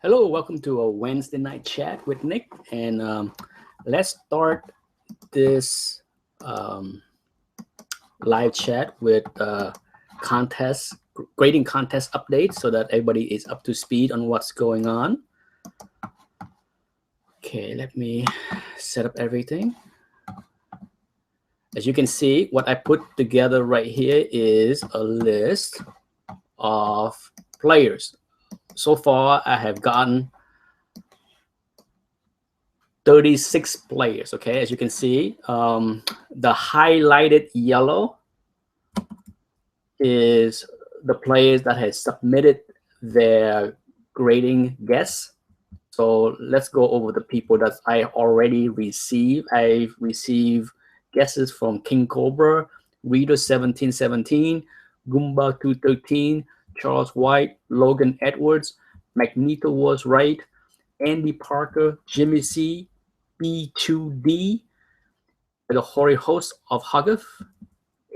Hello, welcome to a Wednesday night chat with Nick, and let's start this um, live chat with contest grading contest update, so that everybody is up to speed on what's going on. Okay, let me set up everything. As you can see, what I put together right here is a list of players. So far, I have gotten 36 players. Okay, as you can see, the highlighted yellow is the players that has submitted their grading guess. So let's go over the people that I already received. I received guesses from King Cobra, Reader 1717, Goomba 213, Charles White, Logan Edwards, Magneto was right, Andy Parker, Jimmy C, B2D, the Hoary Host of Huggeth,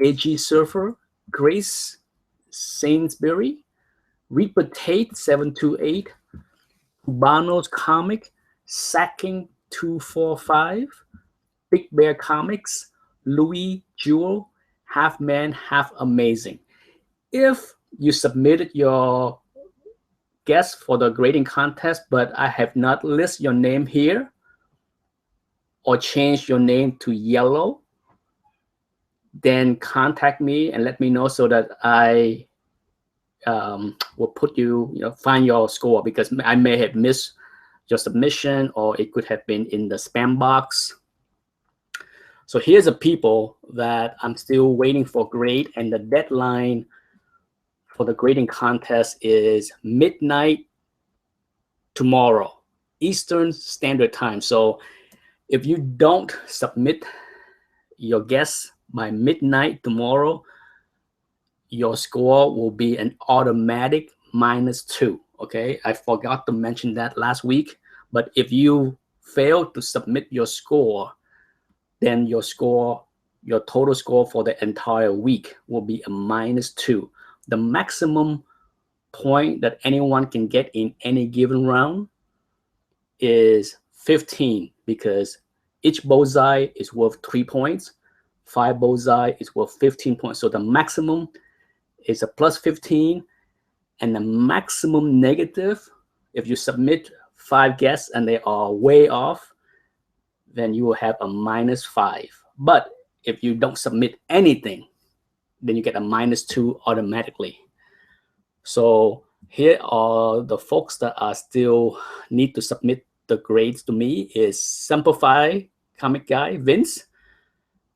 AG Surfer, Grace Sainsbury, Reaper Tate 728, Cubano's Comic, Sacking 245, Big Bear Comics, Louis Jewel, Half Man, Half Amazing. If you submitted your guess for the grading contest, but I have not listed your name here or changed your name to yellow, then contact me and let me know so that I will put you, find your score, because I may have missed your submission or it could have been in the spam box. So here's the people that I'm still waiting for grade, and the deadline for the grading contest is midnight tomorrow, Eastern Standard Time. So if you don't submit your guess by midnight tomorrow, your score will be an automatic -2. Okay, I forgot to mention that last week. But if you fail to submit your score, then your total score for the entire week will be a -2. The maximum point that anyone can get in any given round is 15, because each bullseye is worth 3 points. 5 bullseye is worth 15 points. So the maximum is a +15, and the maximum negative, if you submit 5 guesses and they are way off, then you will have a -5. But if you don't submit anything, then you get a -2 automatically. So here are the folks that are still need to submit the grades to me is Simplify Comic Guy Vince,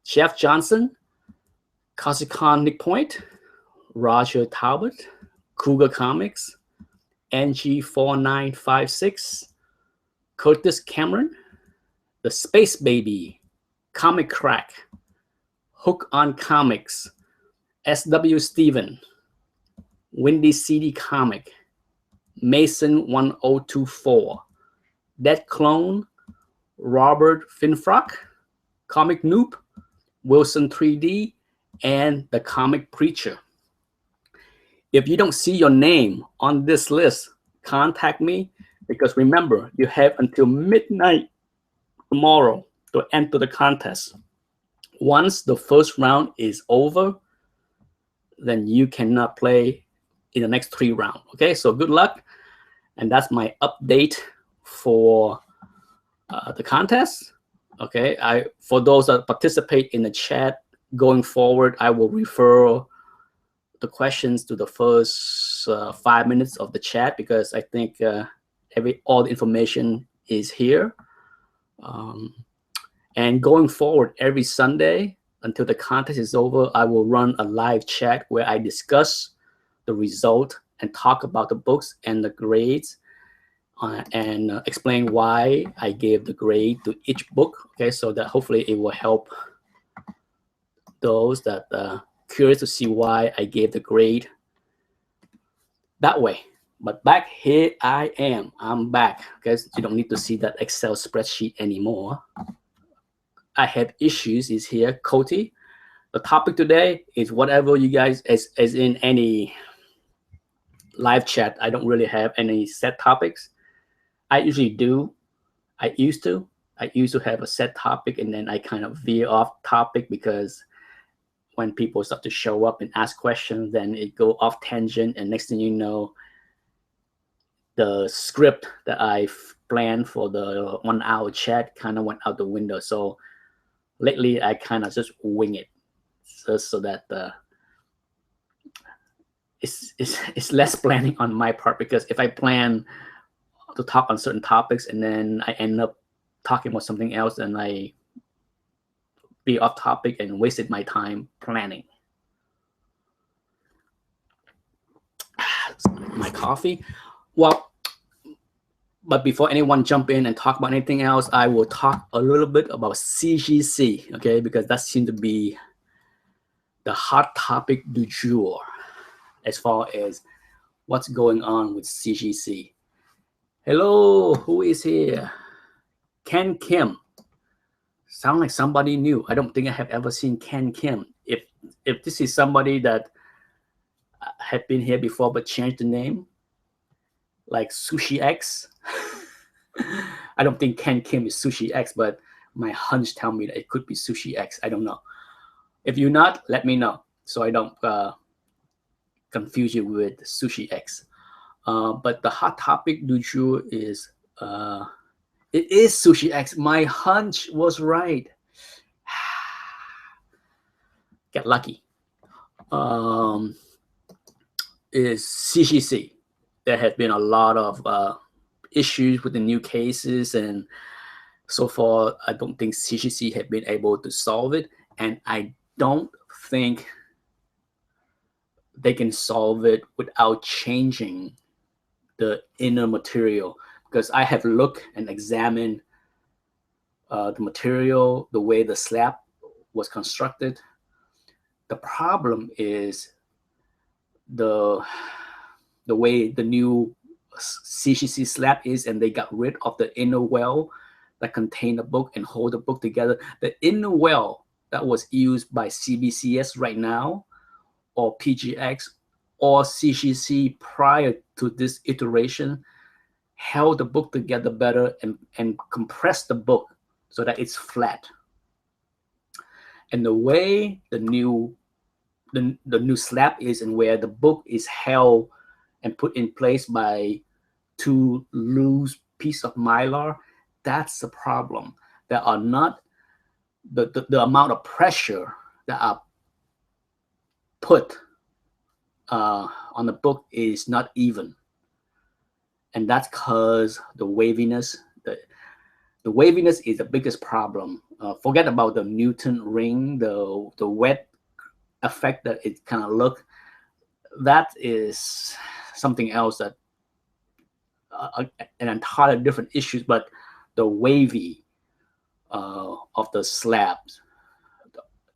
Chef Johnson, Kazukan Nick Point, Roger Talbot, Cougar Comics, NG4956, Curtis Cameron, The Space Baby, Comic Crack, Hook on Comics, SW Steven, Windy CD Comic, Mason 1024, Dead Clone, Robert Finfrock, Comic Noob, Wilson 3D, and The Comic Preacher. If you don't see your name on this list, contact me, because remember, you have until midnight tomorrow to enter the contest. Once the first round is over, then you cannot play in the next 3 rounds. Okay, so good luck. And that's my update for the contest. Okay, for those that participate in the chat, going forward, I will refer the questions to the first 5 minutes of the chat, because I think all the information is here. And going forward, every Sunday until the contest is over, I will run a live chat where I discuss the result and talk about the books and the grades, and explain why I gave the grade to each book. Okay, so that hopefully it will help those that curious to see why I gave the grade that way. But back here I am. I'm back. Okay, you don't need to see that Excel spreadsheet anymore. I have issues is here, Cody. The topic today is whatever you guys, as in any live chat. I don't really have any set topics. I usually do. I used to. I used to have a set topic, and then I kind of veer off topic because when people start to show up and ask questions, then it go off tangent, and next thing you know, the script that I planned for the 1 hour chat kind of went out the window. So lately, I kind of just wing it, just so that it's less planning on my part. Because if I plan to talk on certain topics and then I end up talking about something else, then I be off topic and wasted my time planning. My coffee. Well, but before anyone jump in and talk about anything else, I will talk a little bit about CGC, okay? Because that seems to be the hot topic du jour as far as what's going on with CGC. Hello, who is here? Ken Kim. Sound like somebody new. I don't think I have ever seen Ken Kim. If this is somebody that had been here before but changed the name, like Sushi X. I don't think Ken Kim is Sushi X, but my hunch tell me that it could be Sushi X. I don't know. If you're not, let me know so I don't confuse you with Sushi X. But the hot topic du jour is it is Sushi X. My hunch was right. Get lucky. Is CGC. There have been a lot of issues with the new cases, and so far, I don't think CGC have been able to solve it, and I don't think they can solve it without changing the inner material. Because I have looked and examined the material, the way the slab was constructed. The problem is the way the new CGC slab is, and they got rid of the inner well that contain the book and hold the book together. The inner well that was used by CBCS right now, or PGX, or CGC prior to this iteration, held the book together better and compressed the book so that it's flat. And the way the new slab is, and where the book is held and put in place by two loose piece of mylar, that's the problem. There are not the amount of pressure that are put on the book is not even, and that's because the waviness. The waviness is the biggest problem. Forget about the Newton ring, the wet effect that it kind of look. That is something else that an entirely different issues. But the wavy of the slabs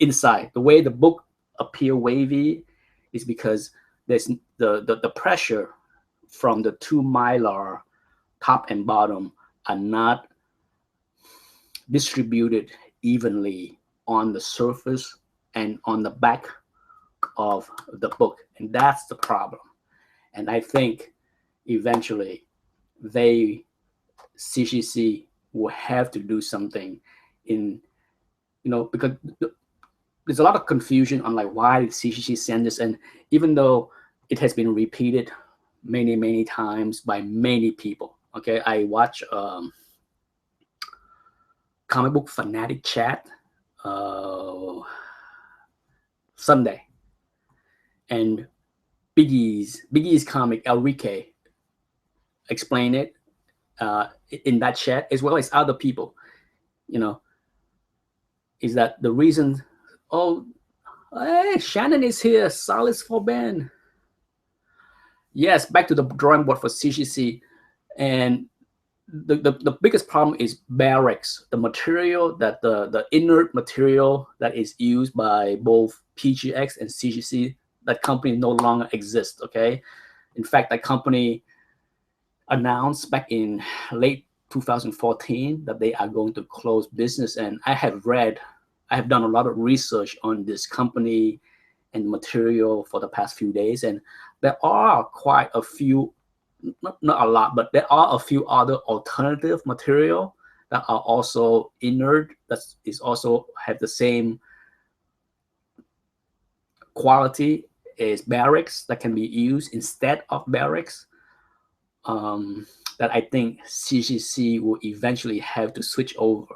inside, the way the book appear wavy is because there's the pressure from the two mylar top and bottom are not distributed evenly on the surface and on the back of the book, and that's the problem. And I think eventually CGC will have to do something in, because there's a lot of confusion on like why did CGC send this, and even though it has been repeated many times by many people. Okay, I watch comic book fanatic chat Sunday, and Biggie's comic Enrique explain it in that chat, as well as other people. Is that the reason? Oh, hey, Shannon is here. Silas Forban. Yes, back to the drawing board for CGC, and the biggest problem is barracks, the material that the inert material that is used by both PGX and CGC. That company no longer exists. Okay, in fact, that company announced back in late 2014 that they are going to close business, and I have done a lot of research on this company and material for the past few days, and there are quite a few not a lot, but there are a few other alternative material that are also inert, that is also have the same quality as barracks, that can be used instead of barracks. That I think CGC will eventually have to switch over.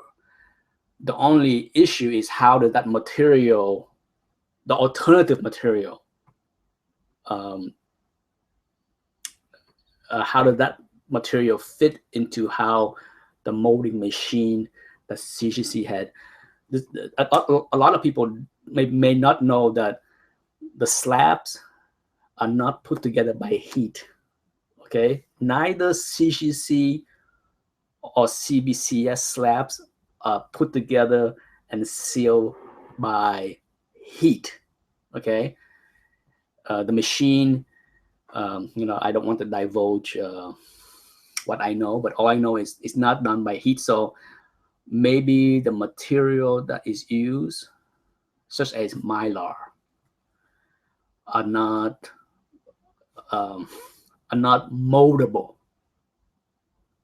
The only issue is how does that material, the alternative material, how does that material fit into how the molding machine that CGC had? A lot of people may not know that the slabs are not put together by heat. Okay, neither CGC or CBCS slabs are put together and sealed by heat. Okay, the machine, I don't want to divulge what I know, but all I know is it's not done by heat. So maybe the material that is used, such as mylar, are not moldable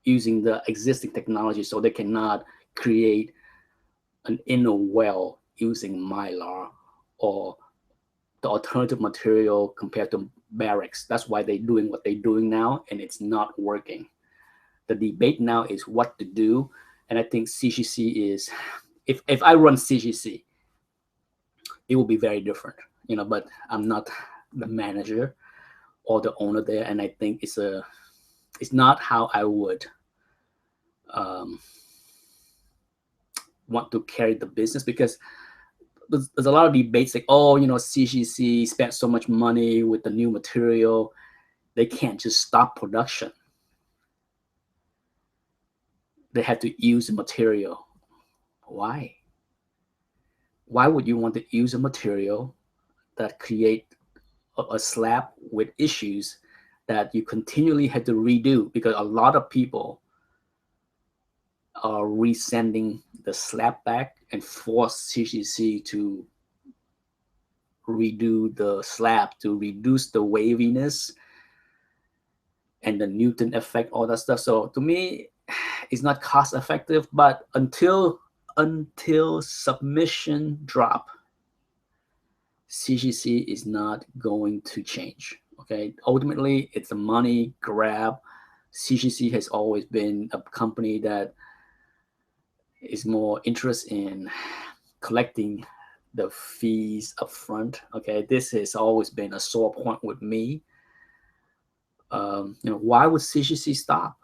using the existing technology, so they cannot create an inner well using mylar or the alternative material compared to barracks. That's why they're doing what they're doing now, and it's not working. The debate now is what to do, and I think CGC is, if I run CGC, it will be very different, but I'm not the manager or the owner there, and I think it's not how I would want to carry the business, because there's a lot of debates like, CGC spent so much money with the new material, they can't just stop production. They have to use the material. Why? Why would you want to use a material that create a slab with issues that you continually had to redo? Because a lot of people are resending the slab back and force CGC to redo the slab to reduce the waviness and the Newton effect, all that stuff. So to me, it's not cost effective. But until submission drop, CGC is not going to change. Okay, ultimately it's a money grab. CGC has always been a company that is more interested in collecting the fees up front. Okay, this has always been a sore point with me. Why would CGC stop?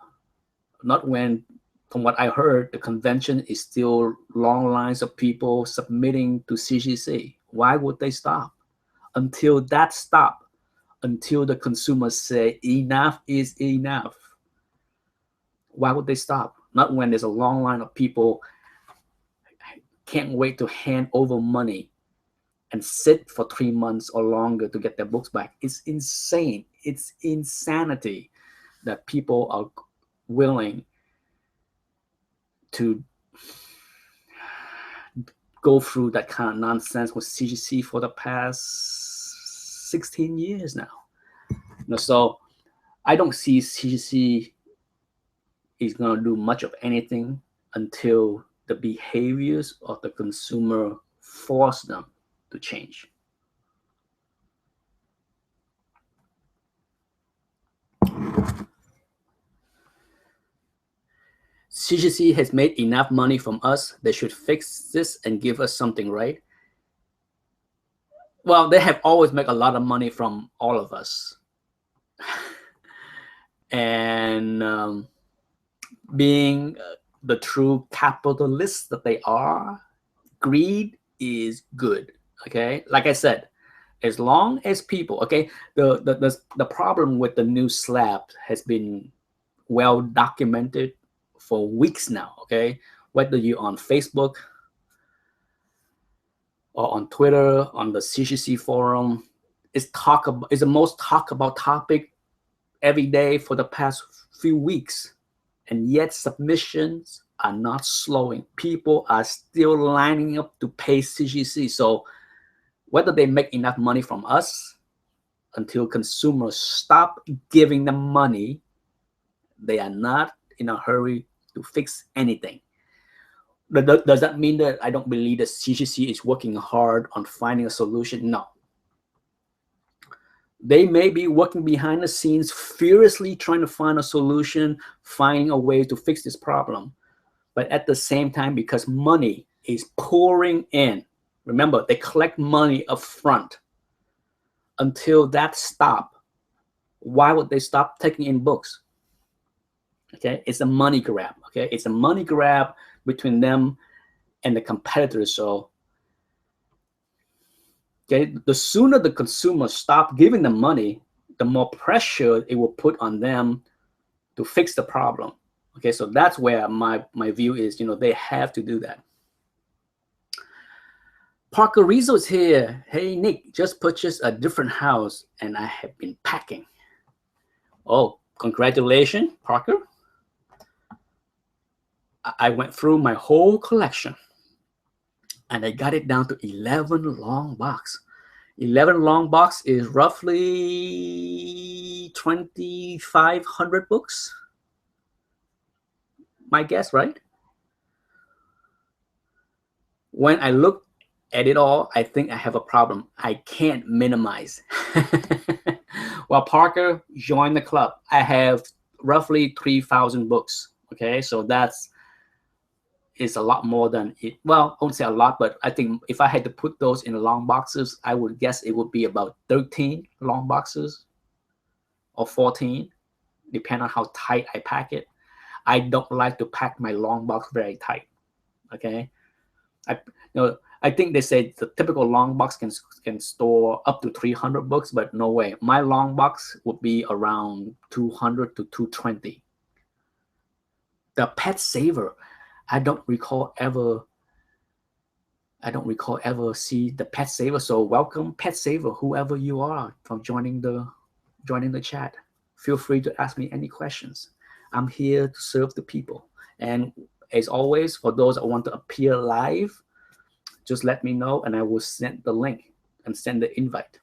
Not when, from what I heard, the convention is still long lines of people submitting to CGC. Why would they stop? Until that stop, until the consumers say enough is enough. Why would they stop? Not when there's a long line of people can't wait to hand over money and sit for 3 months or longer to get their books back. It's insane. It's insanity that people are willing to go through that kind of nonsense with CGC for the past 16 years now. So I don't see CGC is going to do much of anything until the behaviors of the consumer force them to change. CGC has made enough money from us. They should fix this and give us something, right? Well, they have always made a lot of money from all of us. And being the true capitalists that they are, greed is good. Okay, like I said, as long as people, okay, the problem with the new slab has been well documented for weeks now. Okay, whether you're on Facebook or on Twitter, on the CGC forum, is the most talked about topic every day for the past few weeks. And yet submissions are not slowing. People are still lining up to pay CGC. So whether they make enough money from us, until consumers stop giving them money They are not in a hurry to fix anything. Does that mean that I don't believe that CGC is working hard on finding a solution? No. They may be working behind the scenes, furiously trying to find a solution, finding a way to fix this problem. But at the same time, because money is pouring in, remember, they collect money up front. Until that stop, why would they stop taking in books? Okay, it's a money grab. Okay, it's a money grab between them and the competitors. So, okay, the sooner the consumer stop giving them money, the more pressure it will put on them to fix the problem. Okay, so that's where my view is. They have to do that. Parker Rizzo's here. Hey, Nick, just purchased a different house and I have been packing. Oh, congratulations, Parker. I went through my whole collection and I got it down to 11 long box. 11 long box is roughly 2,500 books. My guess, right? When I look at it all, I think I have a problem. I can't minimize. Well, Parker joined the club. I have roughly 3,000 books. Okay, so that's a lot more than it. Well, I won't say a lot, but I think if I had to put those in long boxes, I would guess it would be about 13 long boxes or 14, depending on how tight I pack it. I don't like to pack my long box very tight. Okay, I think they say the typical long box can store up to 300 books, but no way. My long box would be around 200 to 220. The Pet Saver, I don't recall ever see the Pet Saver. So welcome, Pet Saver, whoever you are, from joining the chat. Feel free to ask me any questions. I'm here to serve the people. And as always, for those that want to appear live, just let me know and I will send the link and send the invite.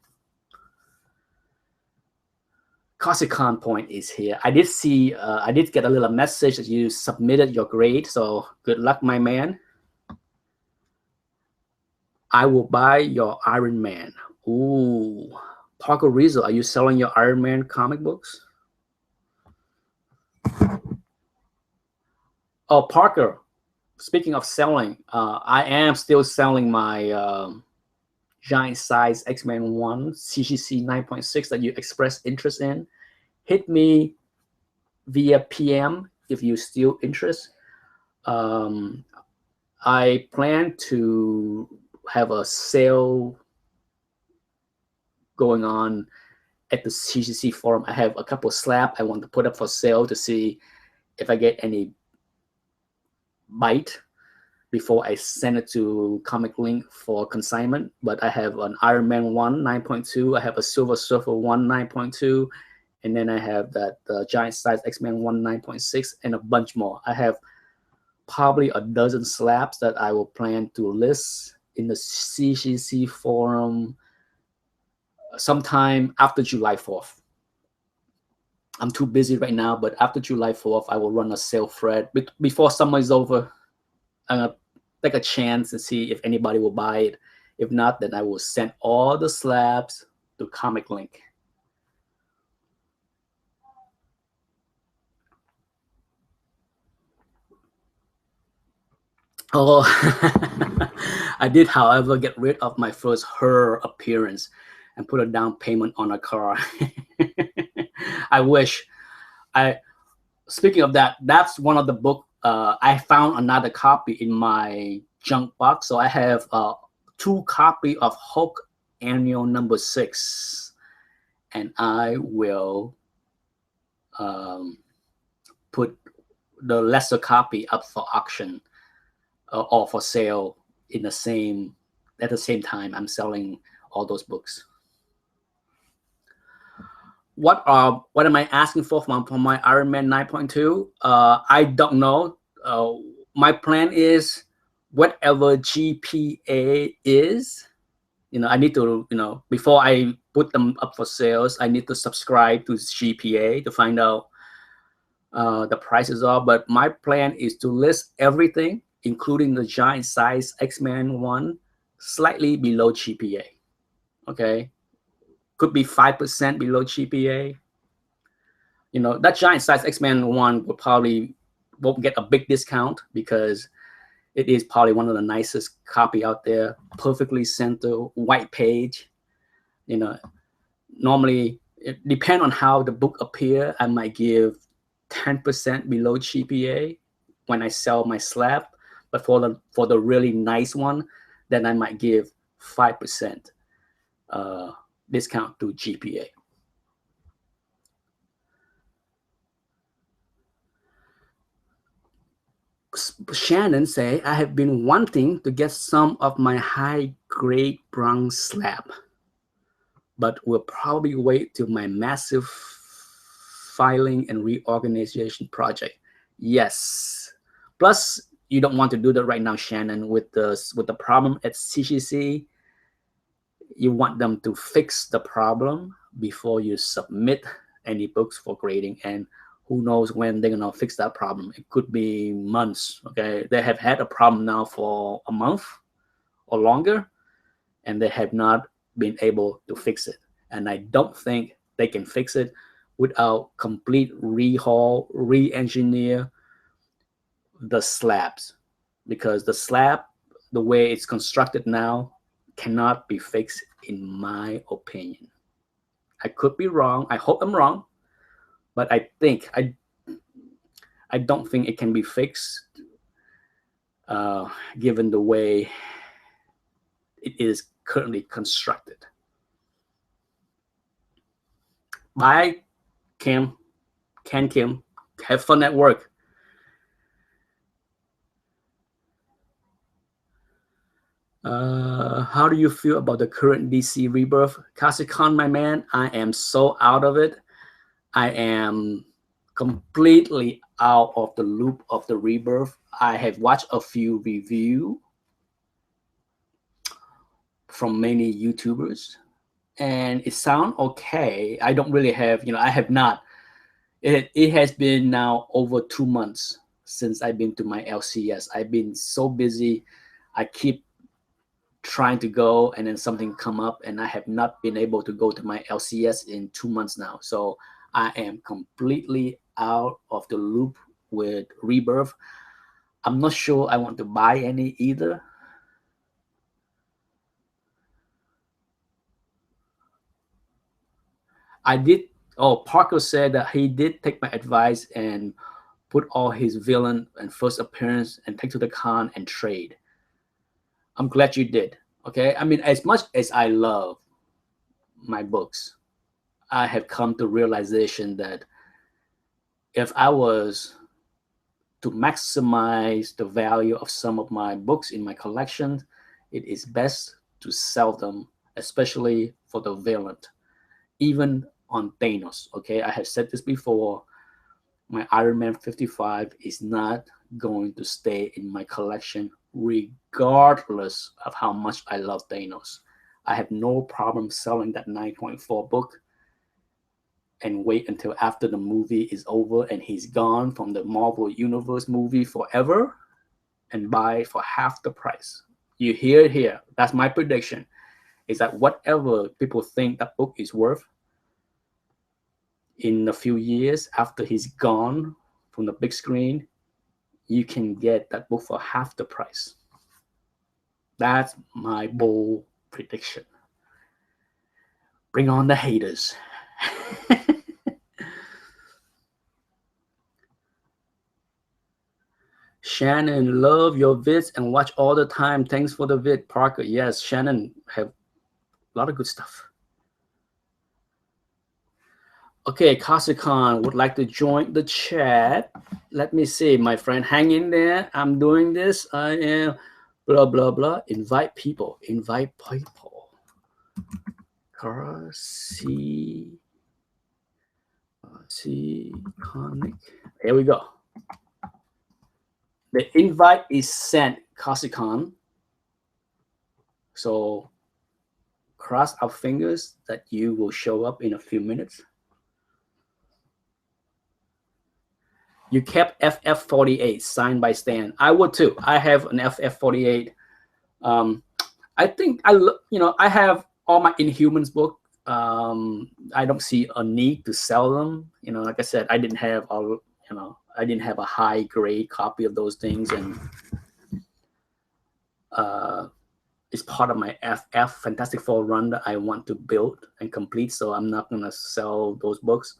Corsican Point is here. I did see, I did get a little message that you submitted your grade. So good luck, my man. I will buy your Iron Man. Ooh, Parker Rizzo, are you selling your Iron Man comic books? Oh, Parker, speaking of selling, I am still selling my giant size X-Men 1 CGC 9.6 that you expressed interest in. Hit me via PM if you're still interested. I plan to have a sale going on at the CGC forum. I have a couple of slabs I want to put up for sale to see if I get any bite before I send it to Comic Link for consignment. But I have an Iron Man 1 9.2. I have a Silver Surfer 1 9.2. And then I have that giant size X-Men 1 9.6 and a bunch more. I have probably a dozen slabs that I will plan to list in the CGC forum sometime after July 4th. I'm too busy right now, but after July 4th, I will run a sale thread. Before summer is over, I'm going to take a chance and see if anybody will buy it. If not, then I will send all the slabs to Comic Link. Oh, I did, however, get rid of my first Her appearance and put a down payment on a car. I wish. Speaking of that, that's one of the book. I found another copy in my junk box, so I have 2 copies of Hulk Annual number 6, and I will put the lesser copy up for auction or for sale at the same time I'm selling all those books. What am I asking for from my Iron Man 9.2? I don't know. My plan is whatever GPA is, I need to, before I put them up for sales, I need to subscribe to GPA to find out the prices are, but my plan is to list everything, including the giant size X-Men one, slightly below GPA. Okay, could be 5% below GPA. You know, that giant size X-Men one will probably won't get a big discount because it is probably one of the nicest copy out there. Perfectly center, white page. You know, normally it depend on how the book appear. I might give 10% below GPA when I sell my slab, but for the really nice one, then I might give 5% discount to GPA. Shannon say, I have been wanting to get some of my high grade bronze slab, but will probably wait till my massive filing and reorganization project. Yes. Plus, you don't want to do that right now, Shannon, with the problem at CGC. You want them to fix the problem before you submit any books for grading, and who knows when they're gonna fix that problem. It could be months. Okay, they have had a problem now for a month or longer, and they have not been able to fix it. And I don't think they can fix it without complete rehaul, re-engineer the slabs, because the slab, the way it's constructed now, cannot be fixed in my opinion. I could be wrong. I hope I'm wrong, but I don't think it can be fixed given the way it is currently constructed. Bye, Kim. Ken Kim. Have fun at work. How do you feel about the current DC Rebirth? Kasikan, my man, I am so out of it. I am completely out of the loop of the Rebirth. I have watched a few reviews from many YouTubers, and it sounds okay. I don't really have, I have not. It has been now over 2 months since I've been to my LCS. I've been so busy. I keep trying to go, and then something come up, and I have not been able to go to my LCS in 2 months now. So I am completely out of the loop with Rebirth. I'm not sure I want to buy any either. I did. Oh, Parker said that he did take my advice and put all his villain and first appearance and take to the con and trade. I'm glad you did. Okay. I mean, as much as I love my books, I have come to realization that if I was to maximize the value of some of my books in my collection, it is best to sell them, especially for the villain, even on Thanos. Okay, I have said this before. My Iron Man 55 is not going to stay in my collection regardless of how much I love Thanos. I have no problem selling that 9.4 book and wait until after the movie is over and he's gone from the Marvel Universe movie forever and buy it for half the price. You hear it here. That's my prediction. Is that whatever people think that book is worth, in a few years after he's gone from the big screen, you can get that book for half the price. That's my bold prediction. Bring on the haters. Shannon, love your vids and watch all the time. Thanks for the vid, Parker. Yes, Shannon have a lot of good stuff. Okay, Kasikan would like to join the chat. Let me see, my friend. Hang in there. I'm doing this. I am blah, blah, blah. Invite people. Invite people. Kasi Conic. Here we go. The invite is sent, Kasikan. So cross our fingers that you will show up in a few minutes. You kept FF48 signed by Stan. I would too. I have an FF48. I think I have all my Inhumans book. I don't see a need to sell them. Like I said, I didn't have a high grade copy of those things, and it's part of my FF Fantastic Four run that I want to build and complete. So I'm not gonna sell those books.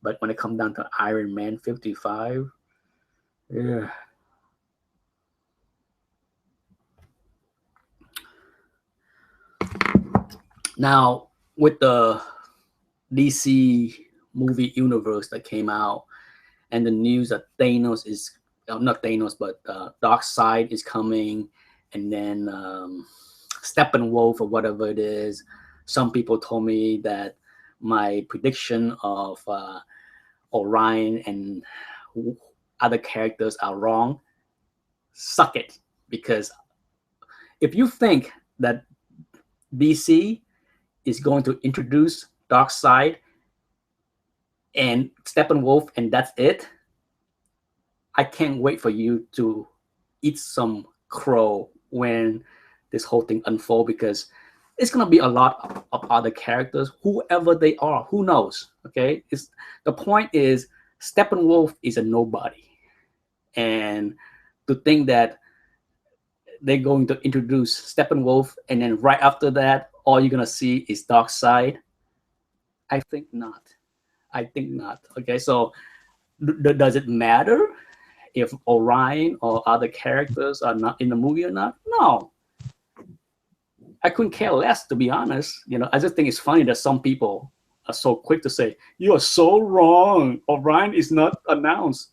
But when it comes down to Iron Man 55, yeah. Now with the DC movie universe that came out, and the news that Thanos is not Thanos, but Darkseid is coming, and then Steppenwolf or whatever it is. Some people told me that my prediction of Orion and other characters are wrong. Suck it, because if you think that DC is going to introduce Darkseid and Steppenwolf and that's it, I can't wait for you to eat some crow when this whole thing unfolds, because it's gonna be a lot of other characters, whoever they are. Who knows? Okay, the point is Steppenwolf is a nobody, and to think that they're going to introduce Steppenwolf and then right after that, all you're gonna see is Darkseid. I think not. Okay, so does it matter if Orion or other characters are not in the movie or not? No. I couldn't care less, to be honest. I just think it's funny that some people are so quick to say, "You are so wrong. Orion is not announced."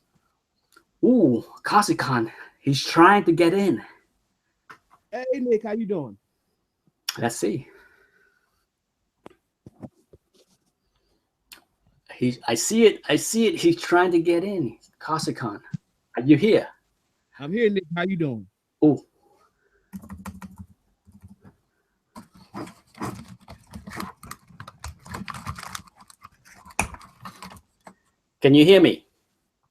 Ooh, Kasikan, he's trying to get in. Hey Nick, how you doing? Let's see. I see it. He's trying to get in. Kasikan, are you here? I'm here, Nick. How you doing? Ooh. Can you hear me?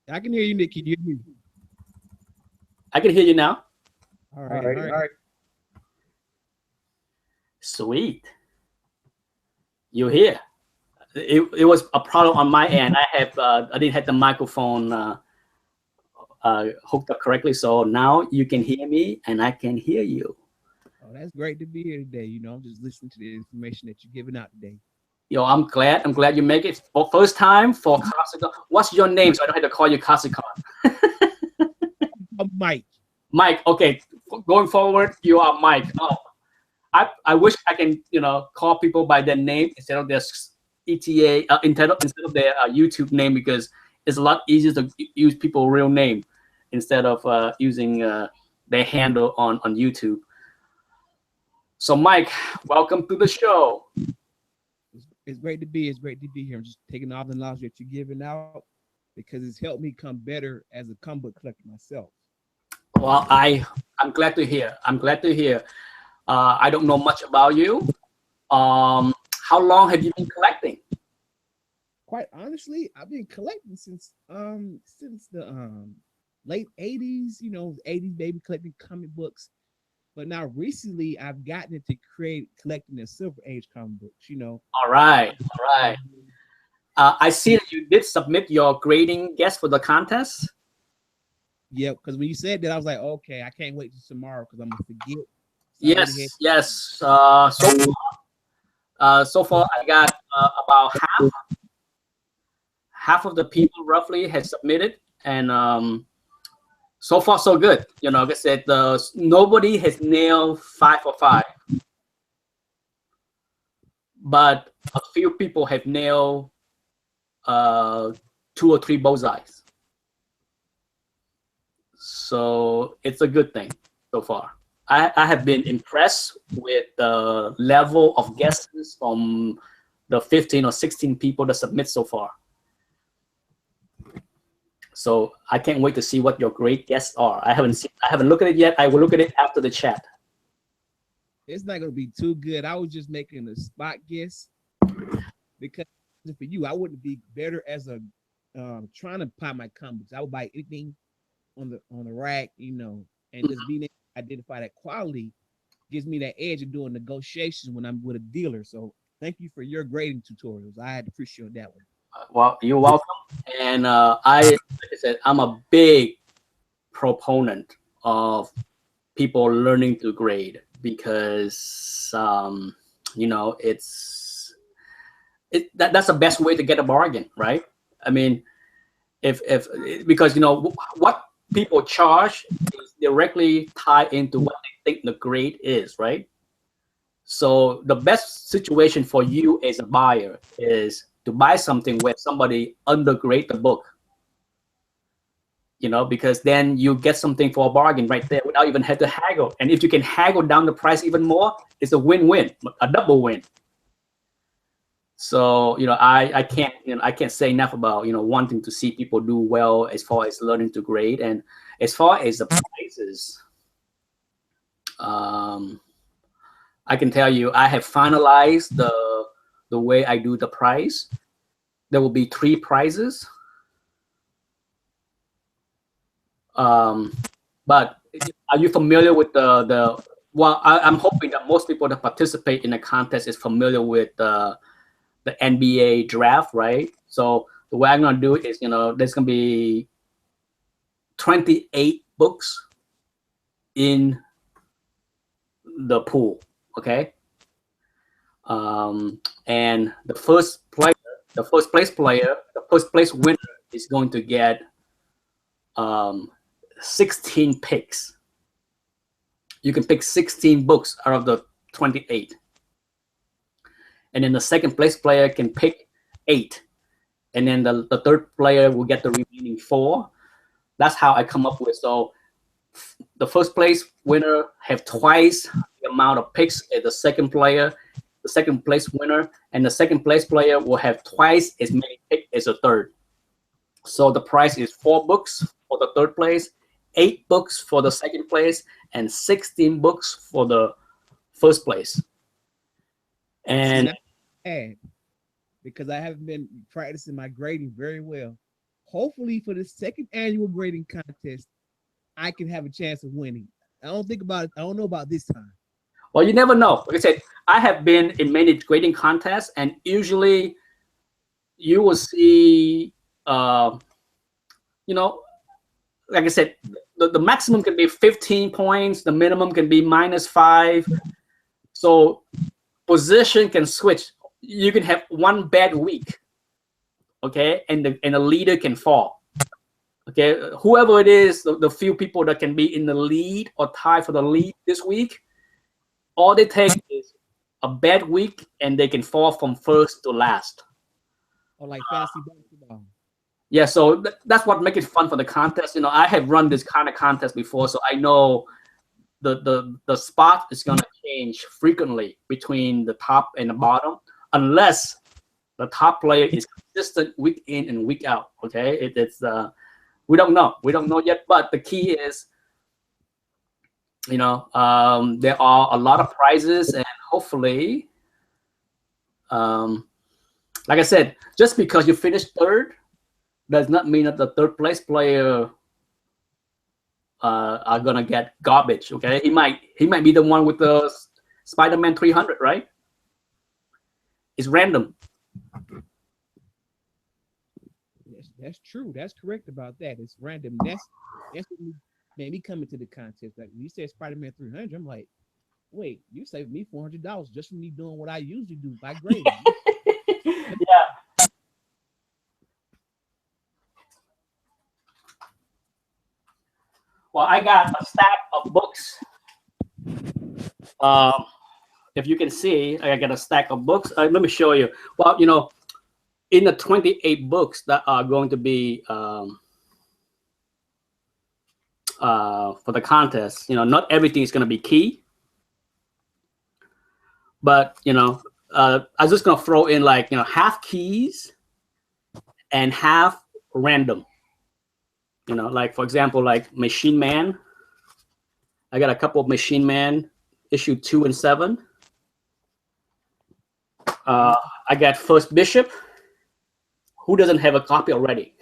I can hear you, Nick. Can you hear me? I can hear you now. All right. Sweet. You're here. It was a problem on my end. I didn't have the microphone hooked up correctly, so now you can hear me and I can hear you. Oh, that's great to be here today. I'm just listening to the information that you're giving out today. I'm glad you make it for first time for Kasikan. What's your name so I don't have to call you Kasikan? Mike. Mike. Okay, going forward, you are Mike. Oh, I wish I can call people by their name instead of their ETA instead of their YouTube name, because it's a lot easier to use people's real name instead of using their handle on YouTube. So Mike, welcome to the show. It's great to be. It's great to be here. I'm just taking all the knowledge that you're giving out because it's helped me come better as a comic book collector myself. Well, I'm glad to hear. I don't know much about you. How long have you been collecting? Quite honestly, I've been collecting since the late 80s, 80s baby, collecting comic books. But now recently I've gotten into collecting the Silver Age comic books, All right. I see that you did submit your grading guess for the contest. Yeah, because when you said that, I was like, okay, I can't wait till tomorrow because I'm gonna forget. Yes. So far, I got about half of the people roughly has submitted, and so far so good. Like I said, nobody has nailed 5 for 5, but a few people have nailed 2 or 3 bullseyes. So it's a good thing so far. I have been impressed with the level of guesses from the 15 or 16 people that submit so far. So I can't wait to see what your great guests are. I haven't looked at it yet. I will look at it after the chat. It's not gonna be too good. I was just making a spot guess because for you, I wouldn't be better as a trying to buy my comics. I would buy anything on the rack, and just being able to identify that quality gives me that edge of doing negotiations when I'm with a dealer. So thank you for your grading tutorials. I had to appreciate that one. Well, you're welcome. And like I said, I'm a big proponent of people learning to grade because that's the best way to get a bargain, right? I mean, if because what people charge is directly tied into what they think the grade is, right? So the best situation for you as a buyer is to buy something where somebody undergrade the book, because then you get something for a bargain right there without even have to haggle. And if you can haggle down the price even more, it's a win-win, a double win. So I can't say enough about wanting to see people do well as far as learning to grade. And as far as the prices, I can tell you I have finalized the way I do the price. There will be 3 prizes. But are you familiar with well, I'm hoping that most people that participate in the contest is familiar with the NBA draft, right? So the way I'm going to do it is, there's going to be 28 books in the pool, okay? And the first place player, the first place winner is going to get 16 picks. You can pick 16 books out of the 28. And then the second place player can pick 8. And then the third player will get the remaining 4. That's how I come up with. So the first place winner have twice the amount of picks as the second player, the second place winner, and the second place player will have twice as many picks as the third. So the price is 4 books for the third place, 8 books for the second place, and 16 books for the first place. And because I haven't been practicing my grading very well, hopefully for the second annual grading contest, I can have a chance of winning. I don't know about this time. Well, you never know. Like I said, I have been in many grading contests, and usually you will see, like I said, the maximum can be 15 points. The minimum can be -5. So position can switch. You can have one bad week, okay, and the leader can fall. Okay, whoever it is, the few people that can be in the lead or tie for the lead this week, all they take is a bad week and they can fall from first to last. Or like fantasy basketball. Yeah, so that's what makes it fun for the contest. I have run this kind of contest before, so I know the spot is gonna change frequently between the top and the bottom, unless the top player is consistent week in and week out. Okay, it's we don't know yet, but the key is, there are a lot of prizes, and hopefully, like I said, just because you finished third does not mean that the third place player are gonna get garbage. Okay, he might be the one with the Spider-Man 300, right? It's random. That's true. That's correct about that. It's random. That's what made me come into the contest. Like you said Spider-Man 300, I'm like, wait, you saved me $400 just from me doing what I usually do by grading. Yeah. Well, I got a stack of books. If you can see, I got a stack of books. Let me show you. Well, in the 28 books that are going to be for the contest, not everything is going to be key. But, I'm just going to throw in like, half keys and half random. Like, for example, like Machine Man. I got a couple of Machine Man, issue 2 and 7. I got First Bishop. Who doesn't have a copy already?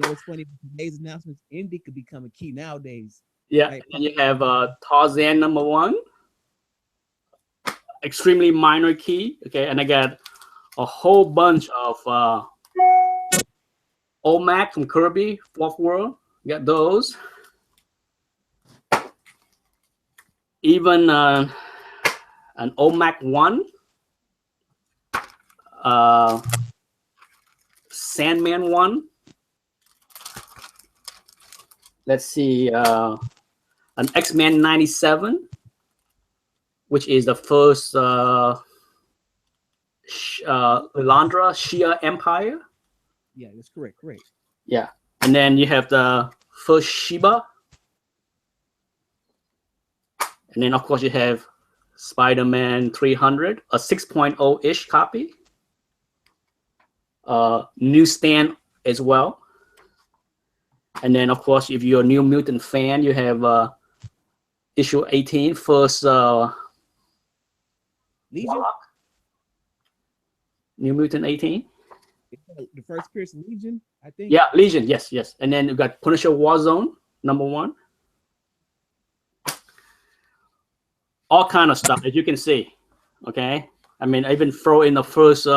So it's funny, today's announcements, indie could become a key nowadays. Yeah, Right? and you have Tarzan #1, extremely minor key. Okay, and I got a whole bunch of OMAC from Kirby, Fourth World. You got those. Even an OMAC 1. Sandman 1. Let's see, an X-Men 97, which is the first Lilandra Shia Empire. Yeah, that's correct. Correct. Yeah, and then you have the first Shiba, and then of course you have Spider-Man 300, a 6.0-ish copy. Newsstand as well. And then, of course, if you're a New Mutant fan, you have issue 18, first Legion? Warlock. New Mutant 18. The first appearance of Legion, I think. Yeah, Legion, yes, yes. And then you've got Punisher Warzone, #1. All kind of stuff, as you can see. Okay? I mean, I even throw in the first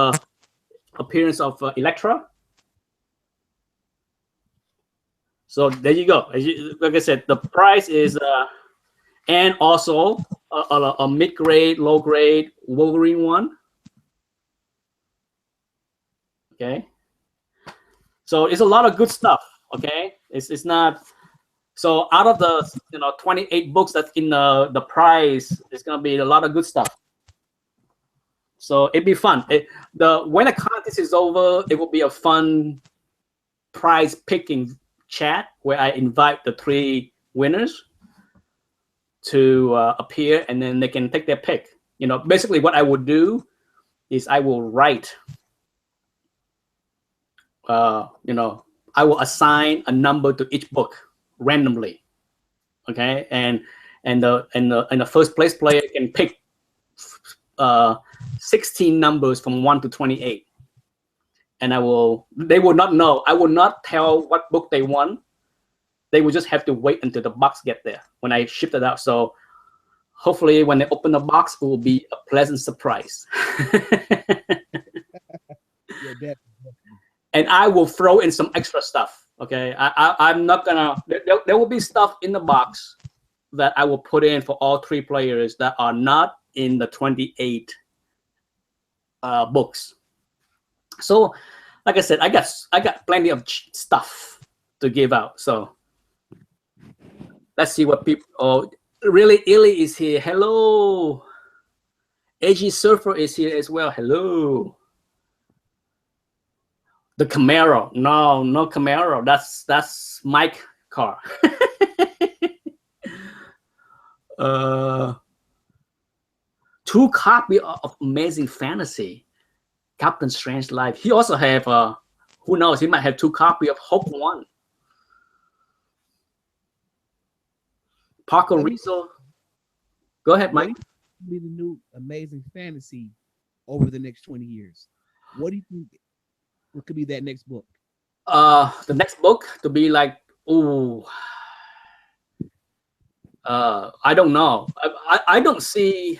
appearance of Elektra. So there you go. Like I said, the price is, and also a mid-grade, low-grade Wolverine 1. Okay. So it's a lot of good stuff. Okay. It's not. So out of the 28 books that's in the price, it's gonna be a lot of good stuff. So it'd be fun. When the contest is over, it will be a fun prize picking chat where I invite the 3 winners to appear, and then they can take their pick. Basically what I would do is I will write. I will assign a number to each book randomly. Okay, and the first place player can pick 16 numbers from 1 to 28. And they will not know. I will not tell what book they won. They will just have to wait until the box get there when I ship it out. So hopefully when they open the box, it will be a pleasant surprise. Yeah, definitely. And I will throw in some extra stuff. Okay, I'm not gonna. There will be stuff in the box that I will put in for all 3 players that are not in the 28 books. So, like I said, I got plenty of stuff to give out. So let's see what people. Oh, really, Illy is here. Hello. AG Surfer is here as well. Hello. The Camaro. No Camaro. That's Mike car. 2 copies of Amazing Fantasy. Captain Strange Life. He also have who knows, he might have 2 copies of Hope 1. Paco Rizzo. Go ahead, Mike. Be the new Amazing Fantasy over the next 20 years. What do you think? What could be that next book? The next book to be like, I don't know. I don't see.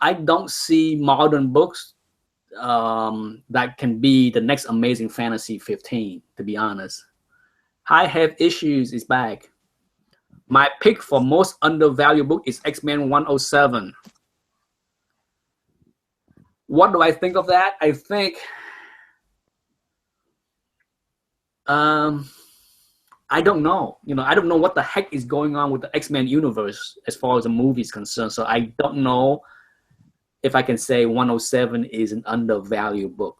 I don't see modern books that can be the next Amazing Fantasy 15, to be honest. I Have Issues is back. My pick for most undervalued book is X-Men 107. What do I think of that? I think I don't know. I don't know what the heck is going on with the X-Men universe as far as the movie is concerned. So I don't know if I can say 107 is an undervalued book.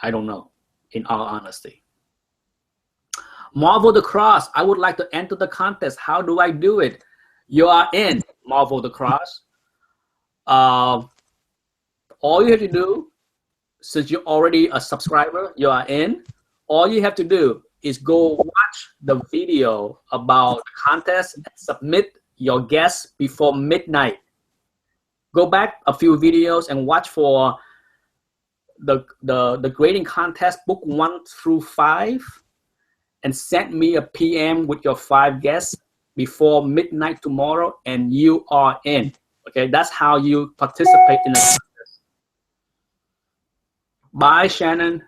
I don't know, in all honesty. Marvel the Cross. I would like to enter the contest. How do I do it? You are in Marvel the Cross. All you have to do, since you're already a subscriber, you are in. All you have to do is go watch the video about the contest and submit your guess before midnight. Go back a few videos and watch for the grading contest, book 1 through 5, and send me a PM with your 5 guests before midnight tomorrow, and you are in. Okay, that's how you participate in the contest. Bye, Shannon.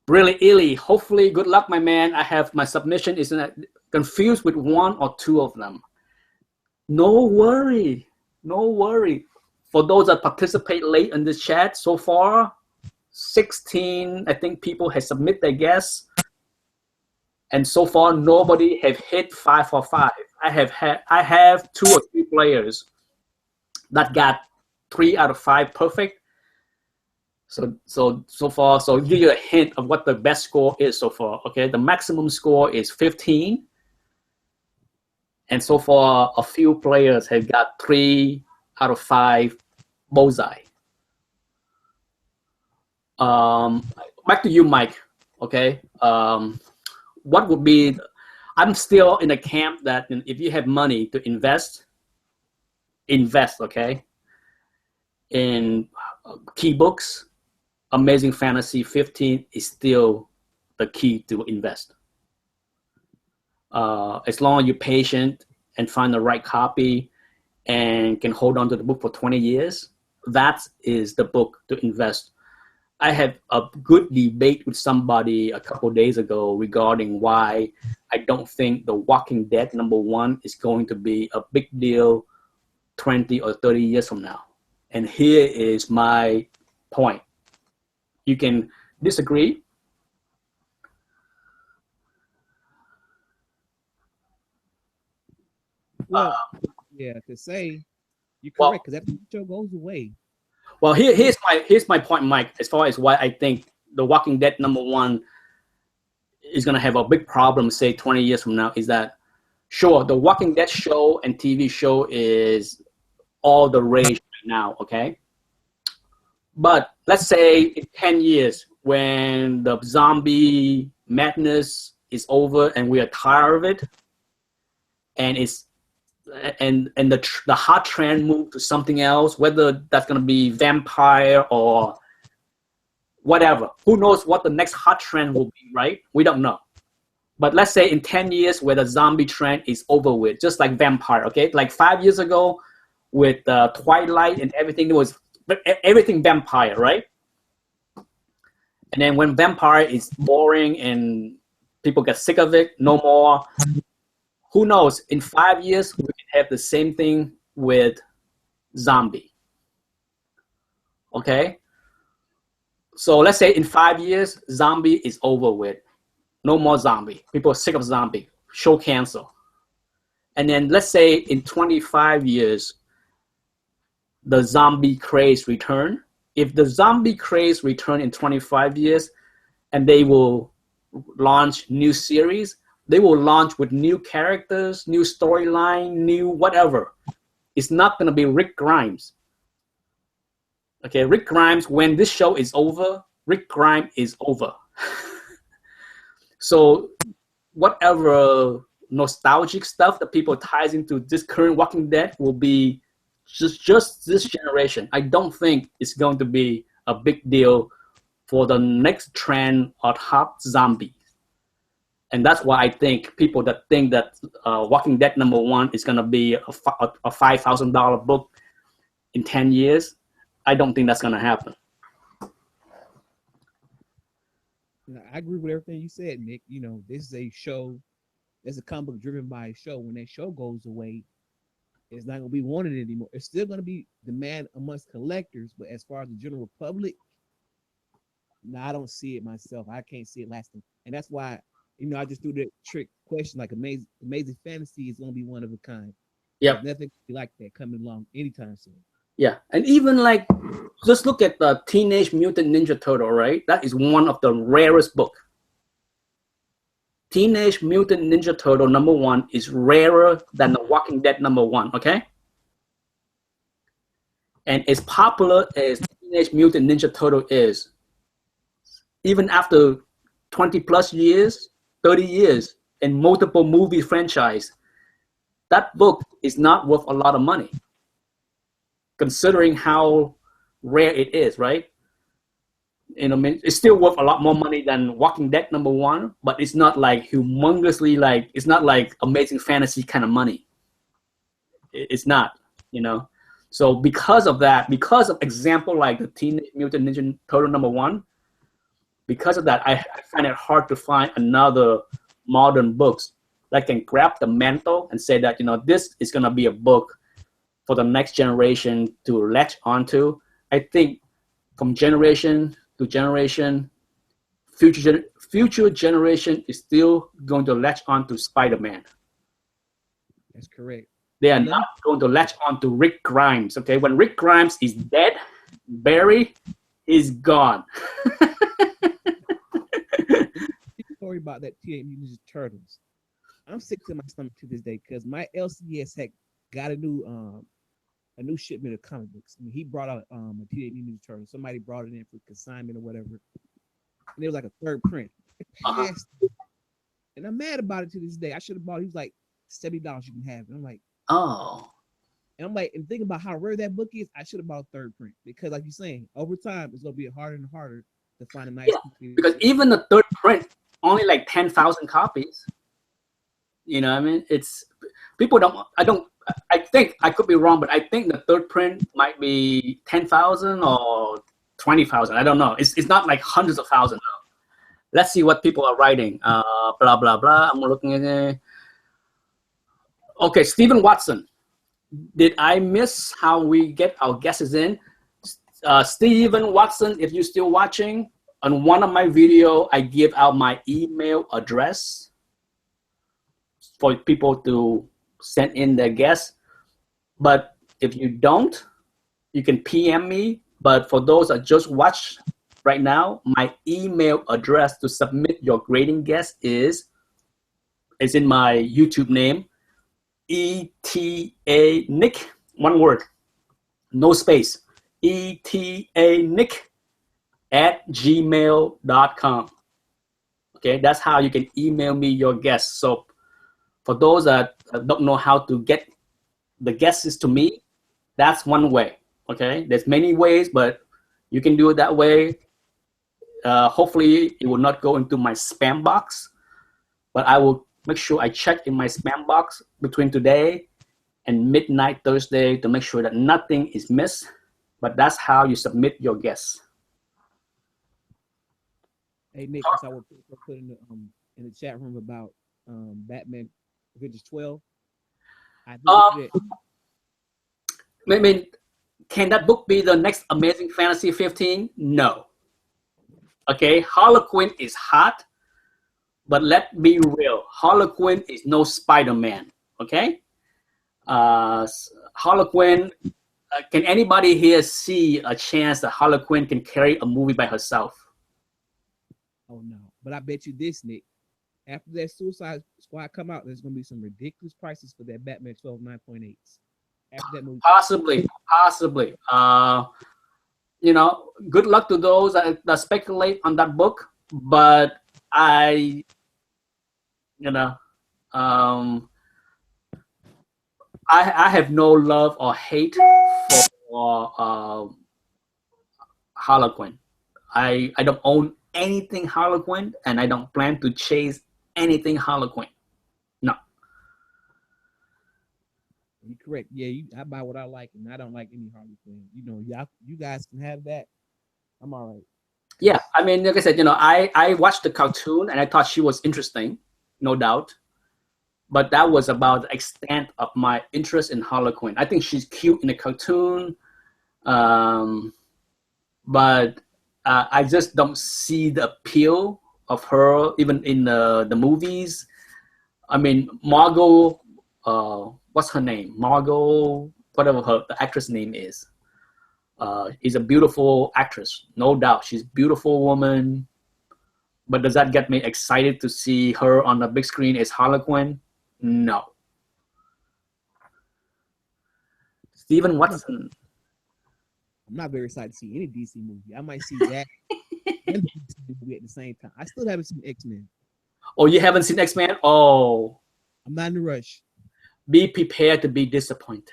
Really, Illy, hopefully, good luck, my man. I have my submission is confused with 1 or 2 of them. No worry, no worry. For those that participate late in this chat, so far, 16, I think, people have submitted their guess. And so far, nobody have hit 5 for 5. I have 2 or 3 players that got 3 out of 5 perfect. So far, so give you a hint of what the best score is so far. Okay, the maximum score is 15, and so far a few players have got 3 out of 5 bullseye. Back to you, Mike. Okay, what would be? I'm still in the camp that if you have money to invest. Okay, in key books. Amazing Fantasy 15 is still the key to invest. As long as you're patient and find the right copy and can hold on to the book for 20 years, that is the book to invest. I had a good debate with somebody a couple of days ago regarding why I don't think The Walking Dead #1 is going to be a big deal 20 or 30 years from now. And here is my point. You can disagree. Well, yeah, to say you're correct, because that show goes away. Well, here's my point, Mike. As far as why I think The Walking Dead #1 is gonna have a big problem, say 20 years from now, is that sure, The Walking Dead show and TV show is all the rage right now, okay? But let's say in 10 years, when the zombie madness is over and we are tired of it, and the hot trend move to something else, whether that's gonna be vampire or whatever. Who knows what the next hot trend will be, right? We don't know. But let's say in 10 years where the zombie trend is over with, just like vampire, okay? Like 5 years ago with Twilight and everything, it was everything vampire, right? And then when vampire is boring and people get sick of it, no more. Who knows? In 5 years, we can have the same thing with zombie. Okay? So let's say in 5 years, zombie is over with. No more zombie. People are sick of zombie. Show cancel. And then let's say in 25 years, the zombie craze return. If the zombie craze return in 25 years and they will launch new series, they will launch with new characters, new storyline, new whatever. It's not going to be Rick Grimes. Okay, Rick Grimes, when this show is over, Rick Grimes is over. So whatever nostalgic stuff that people ties into this current Walking Dead will be just this generation. I don't think it's going to be a big deal for the next trend of hot zombies. And that's why I think people that think that Walking Dead #1 is going to be a $5,000 book in 10 years, I don't think that's going to happen. I agree with everything you said, Nick. You know, this is a show, there's a comic book driven by a show. When that show goes away, it's not going to be wanted anymore. It's still going to be demand amongst collectors, but as far as the general public, no, I don't see it myself. I can't see it lasting. And that's why, you know, I just threw that trick question, like Amazing Fantasy is going to be one of a kind. Yeah. Nothing like that coming along anytime soon. Yeah. And even like, just look at the Teenage Mutant Ninja Turtle, right? That is one of the rarest books. Teenage Mutant Ninja Turtle #1 is rarer than The Walking Dead #1, okay? And as popular as Teenage Mutant Ninja Turtle is, even after 20 plus years, 30 years, and multiple movie franchise, that book is not worth a lot of money. Considering how rare it is, right? You know, I mean, it's still worth a lot more money than Walking Dead #1, but it's not like humongously, like it's not like Amazing Fantasy kind of money. It's not, you know. So because of that, because of example like the Teenage Mutant Ninja Turtle #1, because of that, I find it hard to find another modern books that can grab the mantle and say that, you know, this is gonna be a book for the next generation to latch onto. I think from generation to generation, future generation is still going to latch on to Spider-Man. That's correct. They are not going to latch on to Rick Grimes. Okay, when Rick Grimes is dead, Barry is gone. Story about that Teenage Mutant Ninja Turtles. I'm sick to my stomach to this day because my LCS had got a new shipment of comic books. I mean, he brought out a Teenage Mutant Ninja Turtles. Somebody brought it in for consignment or whatever, and it was like a third print. It passed, and I'm mad about it to this day. I should have bought it. He was like $70. You can have it. I'm like, oh. And I'm like, and thinking about how rare that book is, I should have bought a third print because, like you're saying, over time it's gonna be harder and harder to find a nice. Yeah, because even the third print only like 10,000 copies. You know what I mean? It's people don't. I think I could be wrong, but I think the third print might be 10,000 or 20,000. I don't know. It's not like hundreds of thousands. Let's see what people are writing. Blah blah blah. I'm looking at it. Okay, Stephen Watson. Did I miss how we get our guesses in? Stephen Watson, if you're still watching, on one of my videos, I give out my email address for people to send in their guess. But if you don't, you can PM me. But for those that just watch right now, my email address to submit your grading guess is in my YouTube name, ETA Nick, one word, no space, ETA Nick @gmail.com. Okay, that's how you can email me your guess. So for those that don't know how to get the guesses to me, that's one way. Okay, there's many ways, but you can do it that way. Hopefully it will not go into my spam box, but I will make sure I check in my spam box between today and midnight Thursday to make sure that nothing is missed. But that's how you submit your guess. Hey Nick, I will put in the chat room about Batman Vintage 12. I mean, can that book be the next Amazing Fantasy 15? No. Okay, Harlequin is hot, but let's be real. Harlequin is no Spider-Man. Okay, Harlequin. Can anybody here see a chance that Harlequin can carry a movie by herself? Oh no, but I bet you this, Nick. After that Suicide Squad come out, there's gonna be some ridiculous prices for that Batman 12 9.8s. After that movie, possibly. You know, good luck to those that speculate on that book. But I have no love or hate for Harlequin. I don't own anything Harlequin, and I don't plan to chase anything Harlequin. No. You're correct. Yeah, I buy what I like, and I don't like any Harlequin. You know, you guys can have that. I'm all right. Yeah, I mean, like I said, you know, I watched the cartoon and I thought she was interesting, no doubt. But that was about the extent of my interest in Harlequin. I think she's cute in the cartoon, but I just don't see the appeal of her even in the movies. I mean, Margot, what's her name? Margot, whatever the actress name is a beautiful actress, no doubt. She's a beautiful woman. But does that get me excited to see her on the big screen as Harlequin? No. Stephen Watson. I'm not very excited to see any DC movie. I might see that and DC movie at the same time. I still haven't seen X-Men. Oh, you haven't seen X-Men? Oh. I'm not in a rush. Be prepared to be disappointed.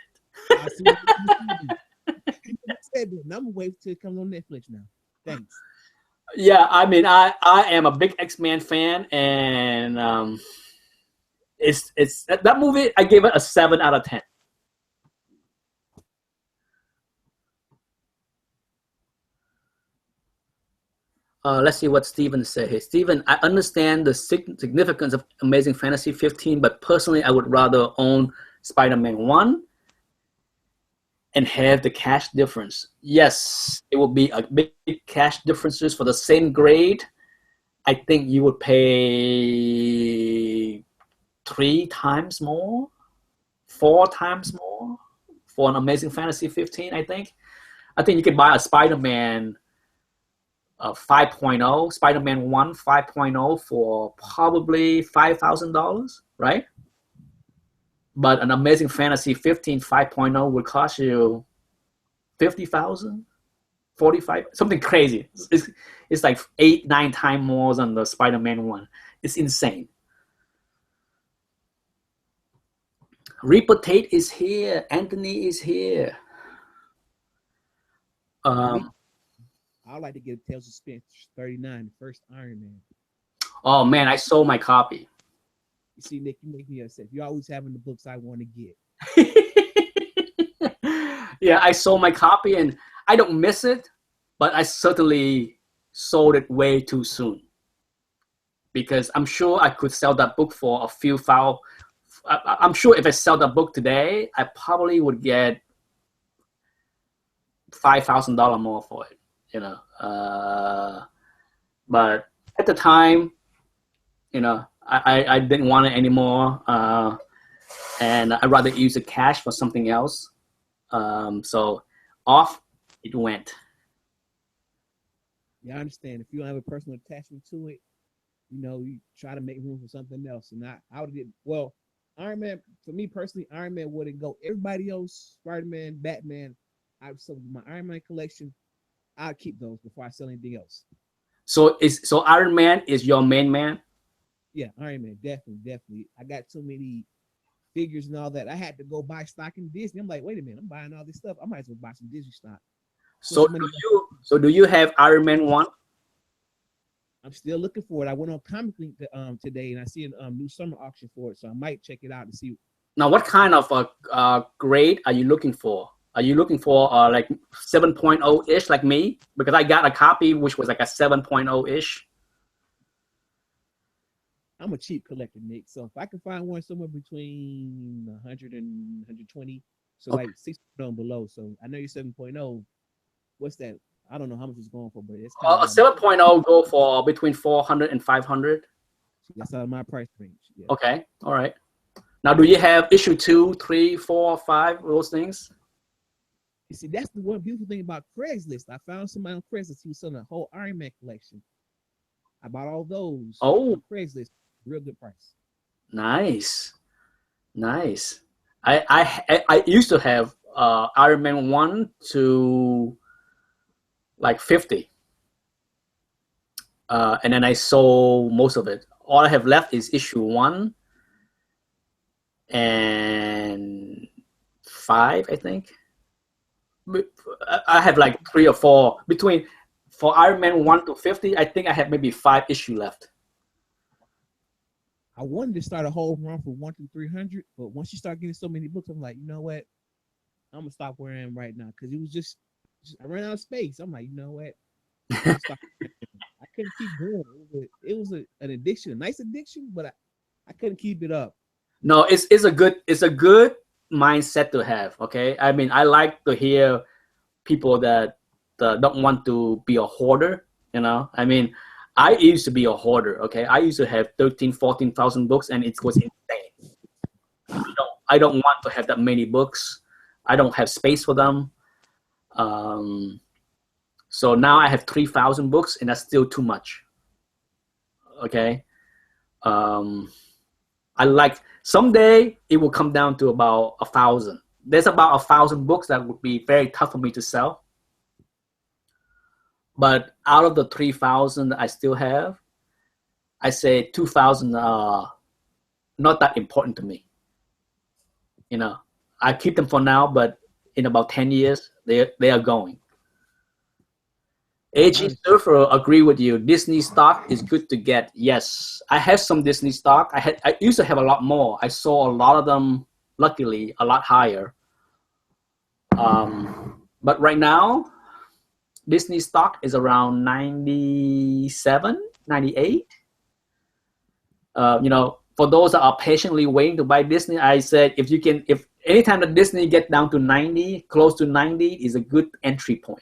said that. I'm gonna wait till it comes on Netflix now. Thanks. Yeah, I mean, I am a big X-Men fan, and it's that movie. I gave it a 7 out of 10. Let's see what Steven said here. Steven, I understand the significance of Amazing Fantasy 15, but personally, I would rather own Spider-Man 1 and have the cash difference. Yes, it will be a big cash differences for the same grade. I think you would pay 3 times more, 4 times more for an Amazing Fantasy 15, I think. I think you could buy a Spider-Man 5.0, Spider-Man 1 5.0 for probably $5,000, right? But an Amazing Fantasy 15 5.0 would cost you 50,000, 45, something crazy. It's like 8, 9 times more than the Spider-Man 1. It's insane. Reaper Tate is here. Anthony is here. I'd like to get Tales of Suspense 39, the first Iron Man. Oh man, I sold my copy. You see, Nick, you make me upset. You're always having the books I want to get. Yeah, I sold my copy and I don't miss it, but I certainly sold it way too soon. Because I'm sure I could sell that book for a few foul. I'm sure if I sell that book today, I probably would get $5,000 more for it. You know, but at the time, you know, I didn't want it anymore, and I'd rather use the cash for something else. So off it went. Yeah, I understand. If you don't have a personal attachment to it, you know, you try to make room for something else. And I would get, well, Iron Man, for me personally, Iron Man wouldn't go. Everybody else, Spider-Man, Batman, I've sold my Iron Man collection. I'll keep those before I sell anything else. So Iron Man is your main man? Yeah, Iron Man, definitely. I got too many figures and all that. I had to go buy stock in Disney. I'm like, wait a minute, I'm buying all this stuff. I might as well buy some Disney stock. So do you have Iron Man 1? I'm still looking for it. I went on Comic Link today and I see a new summer auction for it, so I might check it out and see. Now, what kind of grade are you looking for? Are you looking for like 7.0-ish like me? Because I got a copy which was like a 7.0-ish. I'm a cheap collector, Nick. So if I can find one somewhere between 100 and 120, so okay, like 6 and below. So I know you're 7.0. What's that? I don't know how much it's going for, but it's a 7.0 go for between 400 and 500. That's out of my price range. Yeah. Okay, all right. Now, do you have issue 2, 3, 4, 5, those things? You see, that's the one beautiful thing about Craigslist. I found somebody on Craigslist who was selling a whole Iron Man collection. I bought all those. On Craigslist, real good price. Nice. I used to have Iron Man 1 to like 50, and then I sold most of it. All I have left is issue 1 and 5, I think. I have like 3 or 4 for Iron Man 1 to 50. I think I have maybe 5 issues left. I wanted to start a whole run from 1 to 300, but once you start getting so many books, I'm like, you know what? I'm gonna stop where I am right now because it was just I ran out of space. I'm like, you know what? I couldn't keep going. It was an addiction, a nice addiction, but I couldn't keep it up. No, it's a good mindset to have. Okay, I mean, I like to hear people that don't want to be a hoarder. You know, I mean, I used to be a hoarder. Okay, I used to have 14,000 books, and it was insane. I don't want to have that many books. I don't have space for them. So now I have 3,000 books, and that's still too much. Okay. I like someday it will come down to about 1,000. There's about 1,000 books that would be very tough for me to sell. But out of the 3,000 that I still have, I say 2,000 are not that important to me. You know, I keep them for now, but in about 10 years, they are going. AG Surfer agree with you. Disney stock is good to get. Yes, I have some Disney stock. I used to have a lot more. I saw a lot of them, luckily, a lot higher. But right now, Disney stock is around 97, 98. For those that are patiently waiting to buy Disney, I said if anytime that Disney get down to 90, close to 90 is a good entry point.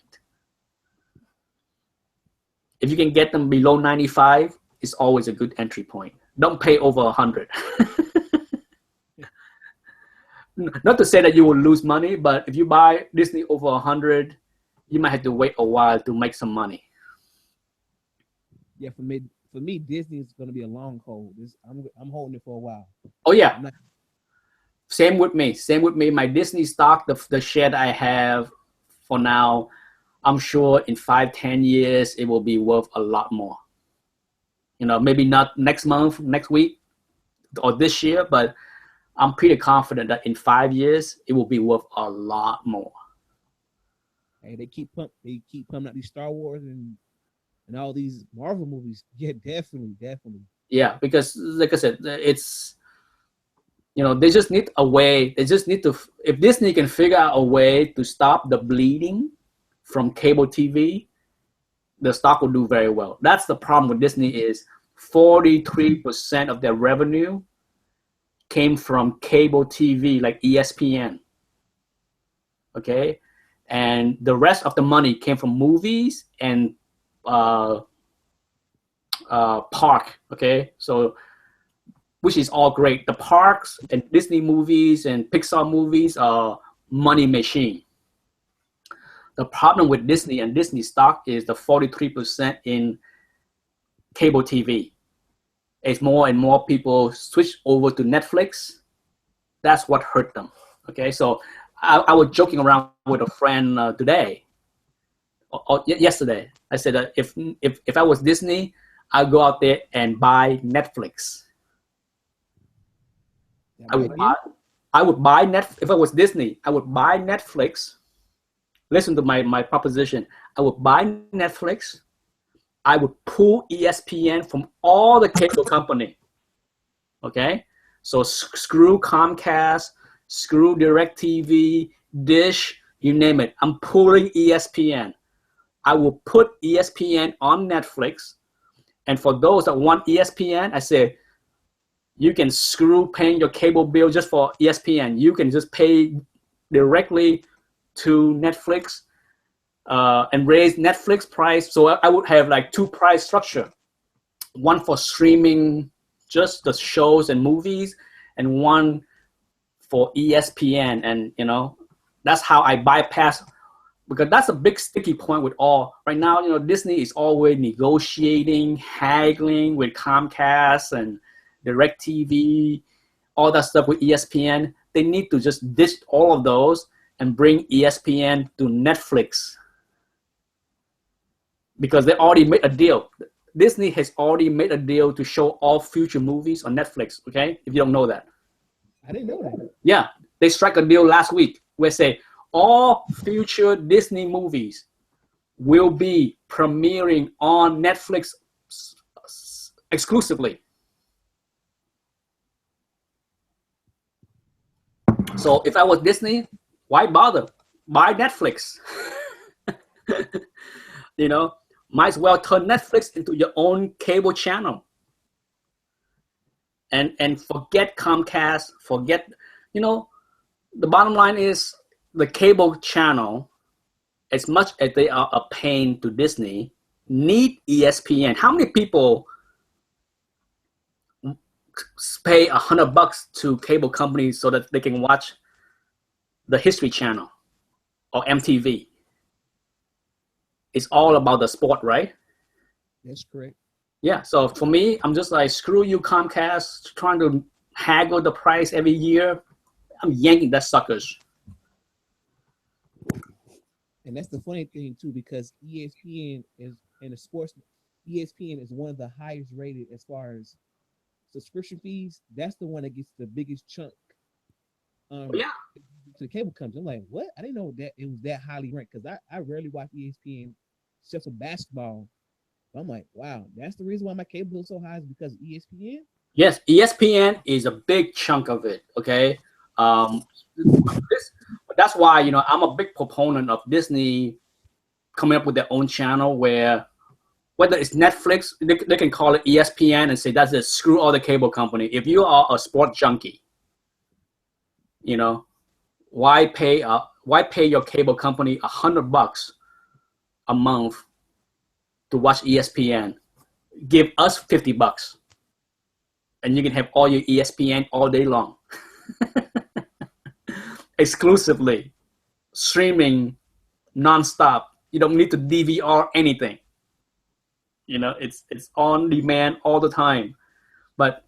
If you can get them below 95, it's always a good entry point. Don't pay over 100. Not to say that you will lose money, but if you buy Disney over 100, you might have to wait a while to make some money. Yeah, for me, Disney is going to be a long hold. I'm holding it for a while. Oh yeah, same with me. My Disney stock, the share that I have for now, I'm sure in 5-10 years it will be worth a lot more. Maybe not next month, next week, or this year, but I'm pretty confident that in 5 years it will be worth a lot more. Hey, they keep pumping out these Star Wars and all these Marvel movies. Yeah, definitely. Yeah, because like I said, it's they just need a way. They just need to. If Disney can figure out a way to stop the bleeding from cable TV, the stock will do very well. That's the problem with Disney is 43% of their revenue came from cable TV like ESPN. Okay, and the rest of the money came from movies and park. Okay, so which is all great. The parks and Disney movies and Pixar movies are money machine. The problem with Disney and Disney stock is the 43% in cable TV. As more and more people switch over to Netflix, that's what hurt them. Okay, so I was joking around with a friend today, or yesterday. I said that if I was Disney, I'd go out there and buy Netflix. I would buy if I was Disney, I would buy Netflix. Listen to my proposition. I would buy Netflix. I would pull ESPN from all the cable company. Okay? So screw Comcast, screw DirecTV, Dish, you name it. I'm pulling ESPN. I will put ESPN on Netflix. And for those that want ESPN, I say, you can screw paying your cable bill just for ESPN. You can just pay directly to Netflix and raise Netflix price. So I would have like two price structure. One for streaming just the shows and movies, and one for ESPN. And, that's how I bypass, because that's a big sticky point with all. Right now, Disney is always negotiating, haggling with Comcast and DirecTV, all that stuff with ESPN. They need to just ditch all of those and bring ESPN to Netflix, because they already made a deal. Disney has already made a deal to show all future movies on Netflix, okay? If you don't know that. I didn't know that. Yeah, they struck a deal last week where say all future Disney movies will be premiering on Netflix exclusively. So if I was Disney, why bother? Buy Netflix. Might as well turn Netflix into your own cable channel. And forget Comcast, forget, the bottom line is the cable channel, as much as they are a pain to Disney, need ESPN. How many people pay $100 to cable companies so that they can watch the History Channel or MTV? It's all about the sport, right? That's correct. Yeah, so for me, I'm just like, screw you, Comcast, trying to haggle the price every year. I'm yanking that suckers. And that's the funny thing too, because ESPN is in the sports. ESPN is one of the highest rated as far as subscription fees. That's the one that gets the biggest chunk. Yeah. to the cable company. I'm like, what? I didn't know that it was that highly ranked because I rarely watch ESPN except for basketball. But I'm like, wow, that's the reason why my cable bill is so high is because of ESPN. Yes, ESPN is a big chunk of it. Okay, this, that's why I'm a big proponent of Disney coming up with their own channel where whether it's Netflix, they can call it ESPN and say that's it. Screw all the cable company. If you are a sport junkie, why pay your cable company $100 a month to watch ESPN? Give us $50, and you can have all your ESPN all day long, exclusively streaming nonstop. You don't need to DVR anything. It's on demand all the time. But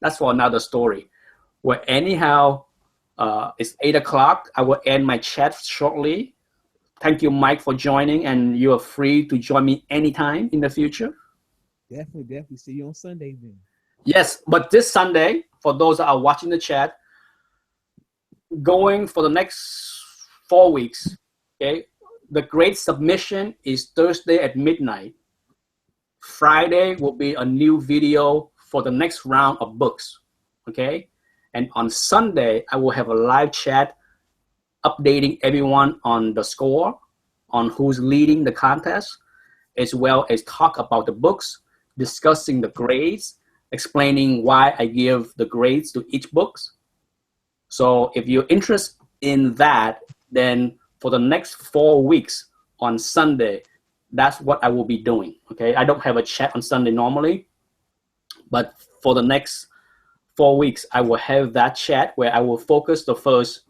that's for another story. Well, anyhow, it's 8 o'clock. I will end my chat shortly. Thank you, Mike, for joining, and you are free to join me anytime in the future. Definitely. See you on Sunday then. Yes, but this Sunday, for those that are watching the chat, going for the next 4 weeks, okay, the grade submission is Thursday at midnight. Friday will be a new video for the next round of books, okay? And on Sunday, I will have a live chat updating everyone on the score, on who's leading the contest, as well as talk about the books, discussing the grades, explaining why I give the grades to each books. So if you're interested in that, then for the next 4 weeks on Sunday, that's what I will be doing, okay? I don't have a chat on Sunday normally, but for the next 4 weeks, I will have that chat where I will focus the first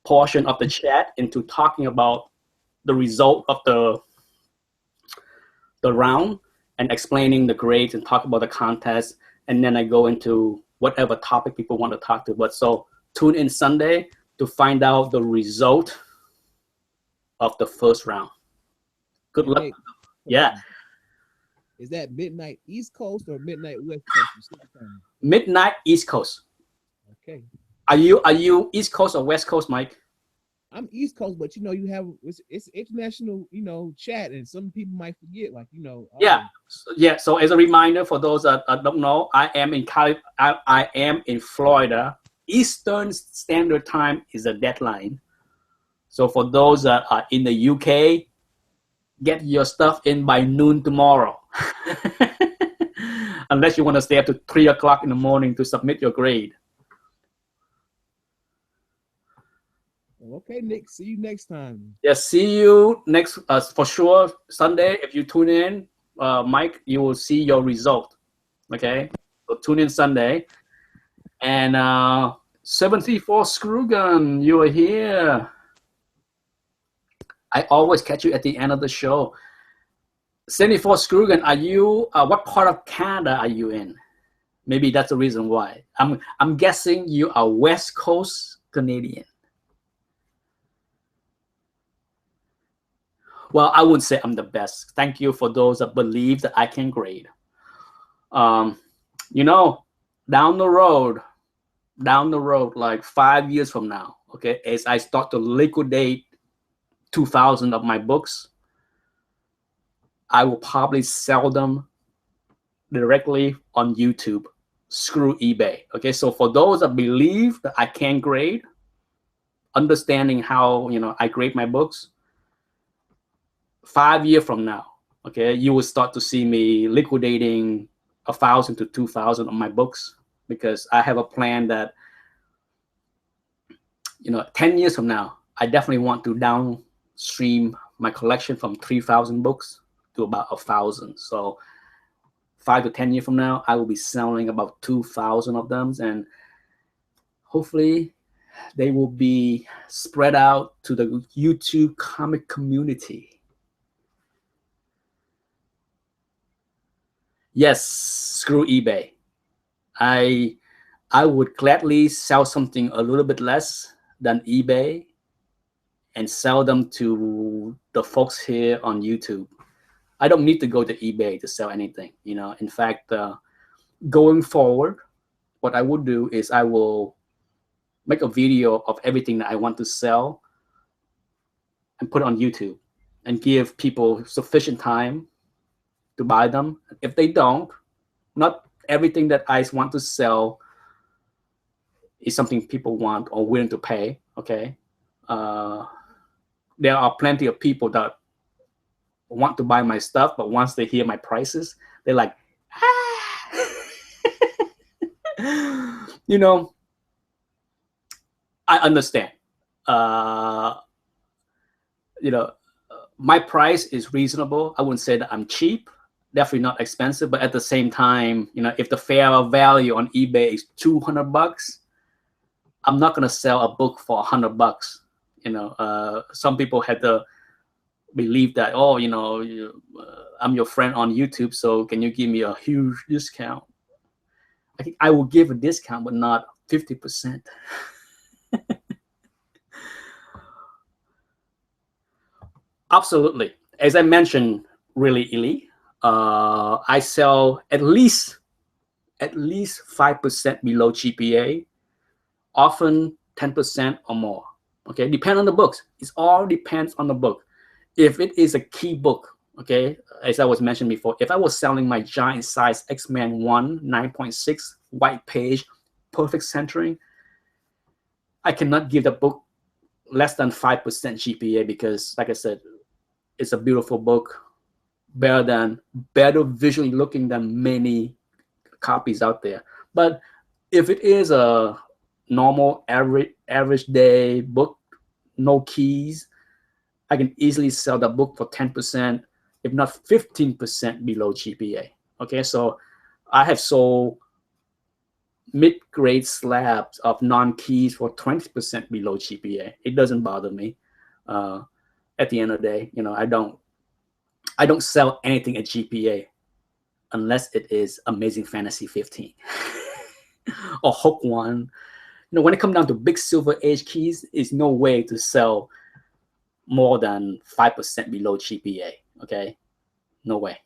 portion of the chat into talking about the result of the round and explaining the grades and talk about the contest. And then I go into whatever topic people want to talk to. But so tune in Sunday to find out the result of the first round. Good luck. Hey, yeah. Is that midnight East Coast or midnight West Coast? Midnight East Coast. Okay. Are you East Coast or West Coast, Mike? I'm East Coast, but you have it's international, chat, and some people might forget, like Yeah. So as a reminder for those that don't know, I am in Florida. Eastern Standard Time is a deadline. So for those that are in the UK, get your stuff in by noon tomorrow. Unless you want to stay up to 3 o'clock in the morning to submit your grade. Okay, Nick. See you next time. Yes, see you next for sure Sunday. If you tune in, Mike, you will see your result. Okay, so tune in Sunday. And 74 Screwgun, you are here. I always catch you at the end of the show. 74 Screwgun, are you? What part of Canada are you in? Maybe that's the reason why. I'm guessing you are West Coast Canadian. Well, I wouldn't say I'm the best. Thank you for those that believe that I can grade. Down the road, like 5 years from now, okay, as I start to liquidate 2,000 of my books, I will probably sell them directly on YouTube. Screw eBay. Okay, so for those that believe that I can grade, understanding how I grade my books, 5 years from now, okay, you will start to see me liquidating 1,000 to 2,000 of my books, because I have a plan that 10 years from now, I definitely want to downstream my collection from 3,000 books to about 1,000. So 5 to 10 years from now, I will be selling about 2,000 of them, and hopefully they will be spread out to the YouTube comic community. Yes, screw eBay. I would gladly sell something a little bit less than eBay and sell them to the folks here on YouTube. I don't need to go to eBay to sell anything. In fact, going forward, what I would do is I will make a video of everything that I want to sell and put it on YouTube and give people sufficient time to buy them. If they don't, not everything that I want to sell is something people want or willing to pay. Okay. There are plenty of people that want to buy my stuff, but once they hear my prices, they're like, ah. You know, I understand. You know, my price is reasonable. I wouldn't say that I'm cheap, definitely not expensive, but at the same time, you know, if the fair value on eBay is $200, I'm not gonna sell a book for $100. You know, some people had to believe that, oh, you know, I'm your friend on YouTube, so can you give me a huge discount? I think I will give a discount, but not 50%. Absolutely. As I mentioned, really, Ili, I sell at least 5% below GPA, often 10% or more. Okay, depend on the books. It all depends on the book. If it is a key book, okay, as I was mentioned before, if I was selling my giant size X-Men 1 9.6 white page, perfect centering, I cannot give the book less than 5% GPA because, like I said, it's a beautiful book, better visually looking than many copies out there. But if it is a normal average day book, no keys, I can easily sell the book for 10%, if not 15% below GPA. Okay, so I have sold mid-grade slabs of non-keys for 20% below GPA. It doesn't bother me. At the end of the day, you know, I don't sell anything at GPA unless it is Amazing Fantasy 15 or Hook 1. You know, when it comes down to big Silver Age keys, is no way to sell more than 5% below GPA. Okay, no way.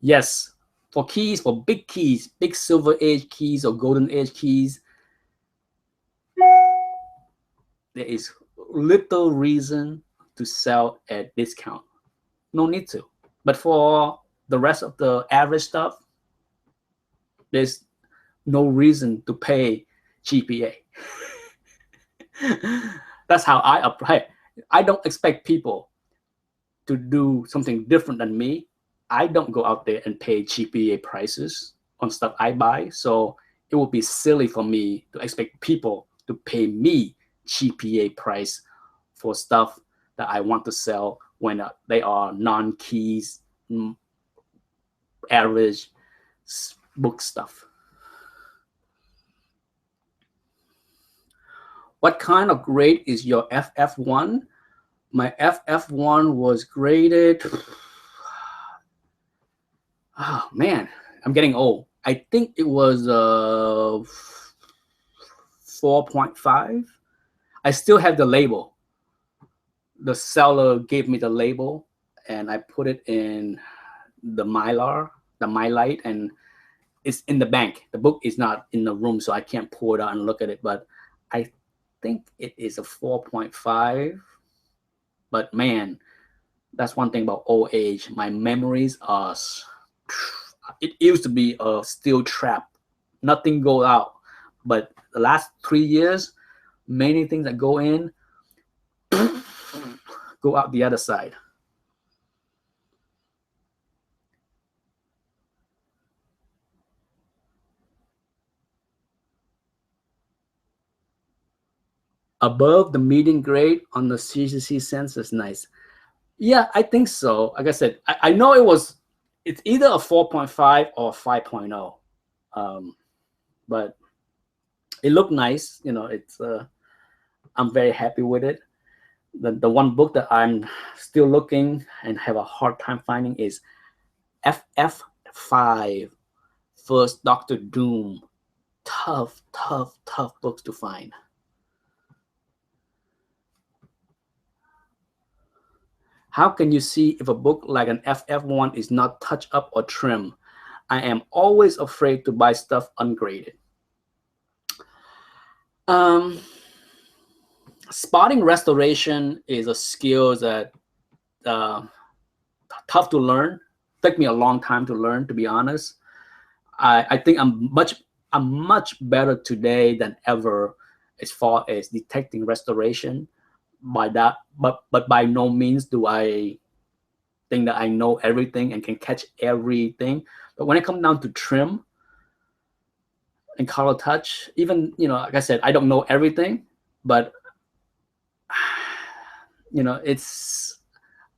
Yes, for keys, for big keys, big Silver Age keys or Golden Age keys, there is little reason to sell at discount. No need to. But for the rest of the average stuff, there's no reason to pay GPA. That's how I apply. I don't expect people to do something different than me. I don't go out there and pay GPA prices on stuff I buy. So it would be silly for me to expect people to pay me GPA price for stuff that I want to sell when they are non-keys, average book stuff. What kind of grade is your FF1? My FF1 was graded. Oh man, I'm getting old. I think it was 4.5. I still have the label. The seller gave me the label and I put it in the Mylar, the MyLight, and it's in the bank. The book is not in the room, so I can't pull it out and look at it, but I think it is a 4.5. But man, that's one thing about old age. My memories are, it used to be a steel trap. Nothing go out. But the last 3 years, many things that go in, go out the other side. Above the median grade on the CCC census, nice. Yeah, I think so. Like I said, I know it's either a 4.5 or 5.0. But it looked nice. You know, I'm very happy with it. The one book that I'm still looking and have a hard time finding is FF5, First Doctor Doom. Tough books to find. How can you see if a book like an FF1 is not touch up or trim? I am always afraid to buy stuff ungraded. Spotting restoration is a skill that tough to learn. Took me a long time to learn, to be honest. I think I'm much better today than ever as far as detecting restoration. By that, but by no means do I think that I know everything and can catch everything. But when it comes down to trim and color touch, even, like I said, I don't know everything, but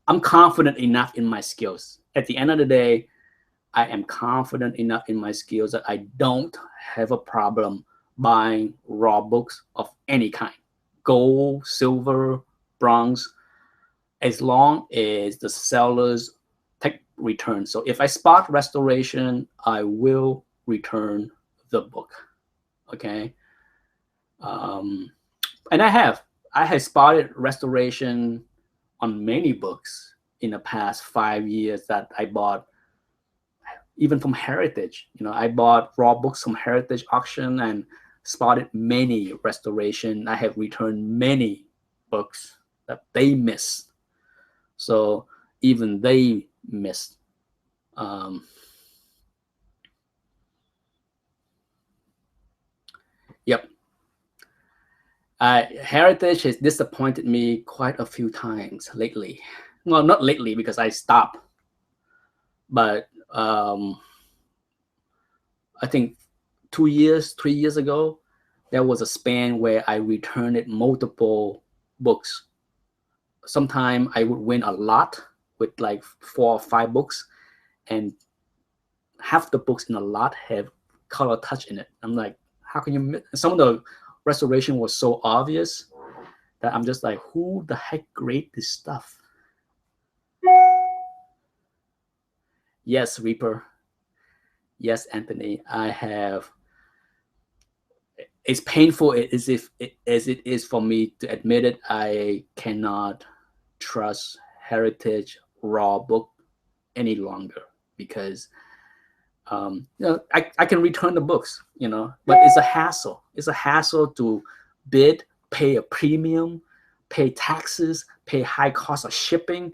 I'm confident enough in my skills. At the end of the day, I am confident enough in my skills that I don't have a problem buying raw books of any kind, gold, silver, bronze, as long as the sellers take return. So if I spot restoration, I will return the book. Okay. And I have spotted restoration on many books in the past 5 years that I bought, even from Heritage. I bought raw books from Heritage auction and spotted many restoration. I have returned many books that they missed. So even they missed. Yep. Heritage has disappointed me quite a few times lately. Well, not lately because I stopped, but I think 2 years, 3 years ago, there was a span where I returned multiple books. Sometimes I would win a lot with like 4 or 5 books, and half the books in a lot have color touch in it. I'm like, how can you? Some of the restoration was so obvious that I'm just like, who the heck grade this stuff? Yes, Reaper. Yes, Anthony. I have. It's painful as it is for me to admit it. I cannot trust Heritage raw book any longer because I can return the books, but it's a hassle. It's a hassle to bid, pay a premium, pay taxes, pay high cost of shipping,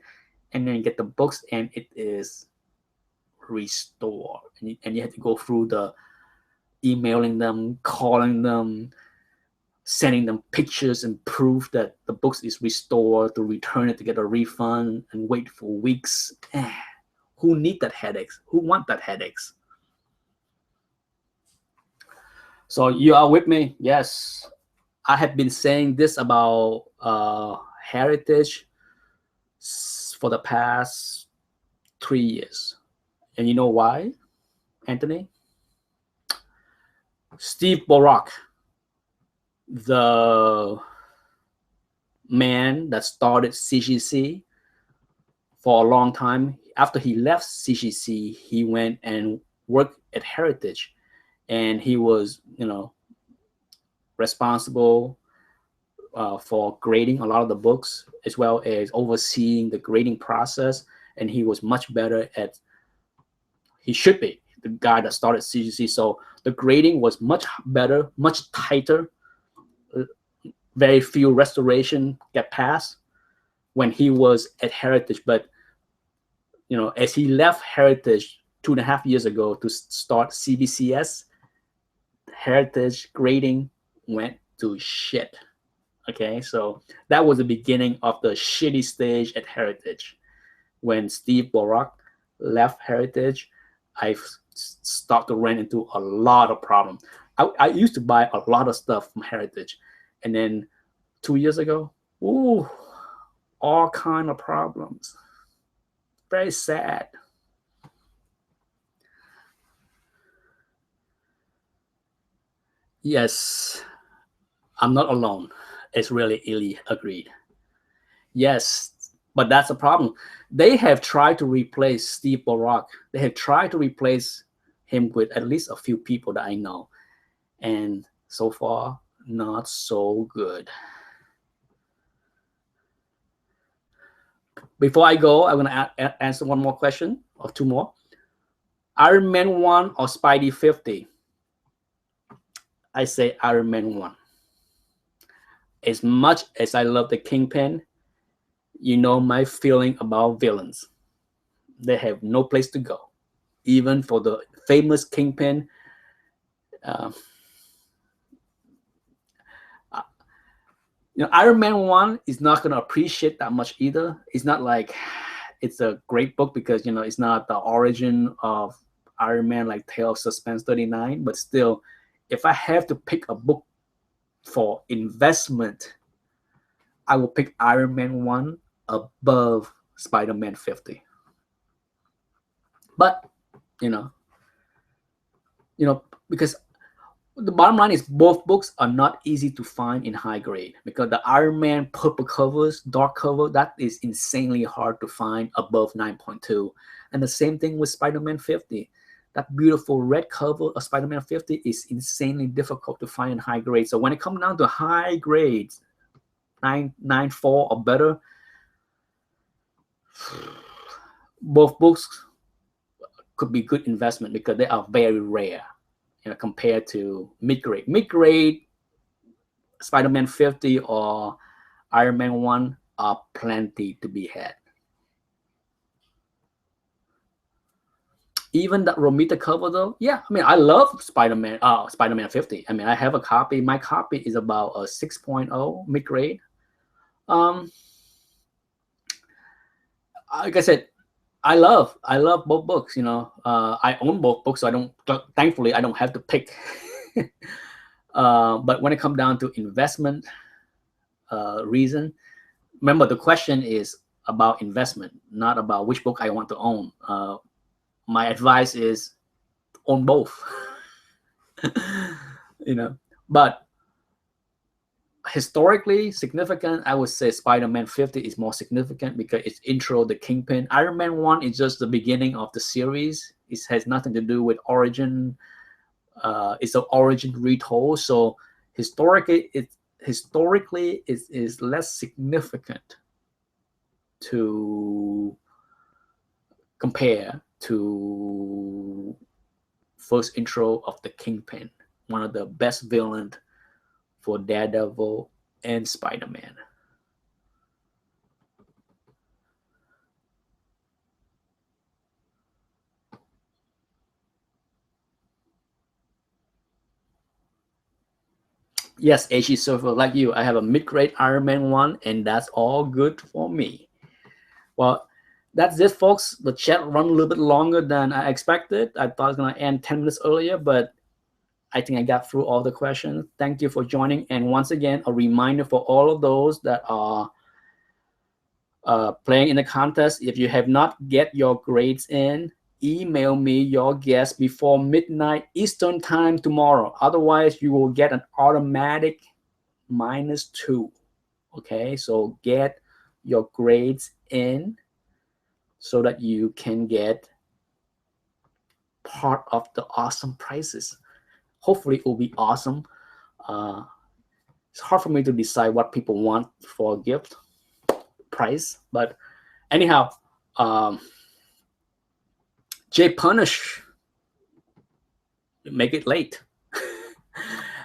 and then get the books and it is restored. And you have to go through the emailing them, calling them, sending them pictures and proof that the books is restored, to return it to get a refund and wait for weeks. Who need that headaches? Who want that headaches? So you are with me? Yes. I have been saying this about Heritage for the past 3 years. And you know why, Anthony? Steve Borak, the man that started CGC for a long time, after he left CGC, he went and worked at Heritage. And he was, responsible for grading a lot of the books, as well as overseeing the grading process. And he was much better at, he should be, the guy that started CGC. So the grading was much better, much tighter. Very few restoration get passed when he was at Heritage. But, as he left Heritage 2.5 years ago to start CBCS, Heritage grading went to shit. Okay, so that was the beginning of the shitty stage at Heritage. When Steve Borak left Heritage, I started to run into a lot of problems. I used to buy a lot of stuff from Heritage, and then 2 years ago, all kind of problems. Very sad. Yes, I'm not alone. It's really Illy agreed. Yes, but that's a problem. They have tried to replace Steve Borak. They have tried to replace him with at least a few people that I know. And so far, not so good. Before I go, I'm going to answer one more question or two more. Iron Man 1 or Spidey 50? I say Iron Man 1. As much as I love the Kingpin, you know my feeling about villains. They have no place to go. Even for the famous Kingpin, Iron Man 1 is not going to appreciate that much either. It's not like it's a great book because, it's not the origin of Iron Man like Tale of Suspense 39. But still, if I have to pick a book for investment, I will pick Iron Man 1 above Spider-Man 50. But, because the bottom line is both books are not easy to find in high grade, because the Iron Man purple covers, dark cover, that is insanely hard to find above 9.2. And the same thing with Spider-Man 50. That beautiful red cover of Spider-Man 50 is insanely difficult to find in high grade. So when it comes down to high grades, 9.4 or better, both books could be good investment because they are very rare, compared to mid-grade. Mid-grade Spider-Man 50 or Iron Man 1 are plenty to be had. Even that Romita cover though, yeah, I love Spider-Man 50. I have a copy. My copy is about a 6.0 mid-grade. Like I said, I love both books. I own both books, so thankfully I don't have to pick. But when it comes down to investment reason, remember the question is about investment, not about which book I want to own. My advice is own both. But historically significant, I would say Spider-Man 50 is more significant because it's intro the Kingpin. Iron Man 1 is just the beginning of the series. It has nothing to do with origin. It's an origin retold. So historically, it is less significant to compare to first intro of the Kingpin, one of the best villains for Daredevil and Spider-Man. Yes, HE Surfer, like you, I have a mid-grade Iron Man 1, and that's all good for me. Well, that's it, folks. The chat run a little bit longer than I expected. I thought it was going to end 10 minutes earlier, but I think I got through all the questions. Thank you for joining. And once again, a reminder for all of those that are playing in the contest, if you have not get your grades in, email me your guess before midnight Eastern time tomorrow. Otherwise, you will get an automatic -2. Okay, so get your grades in so that you can get part of the awesome prizes. Hopefully it will be awesome. It's hard for me to decide what people want for a gift prize, but anyhow, Jay Punish, make it late.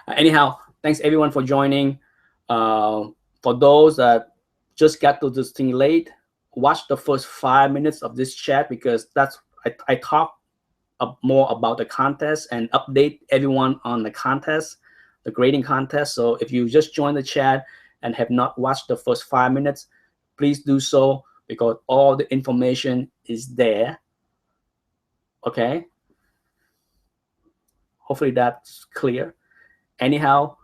Anyhow, thanks everyone for joining. For those that just got to this thing late, watch the first 5 minutes of this chat, because I talk more about the contest and update everyone on the contest, the grading contest. So if you just joined the chat and have not watched the first 5 minutes, please do so, because all the information is there. Okay, hopefully that's clear. Anyhow,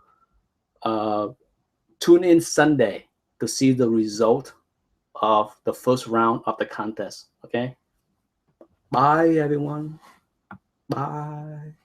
tune in Sunday to see the result of the first round of the contest. Okay, bye everyone. Bye.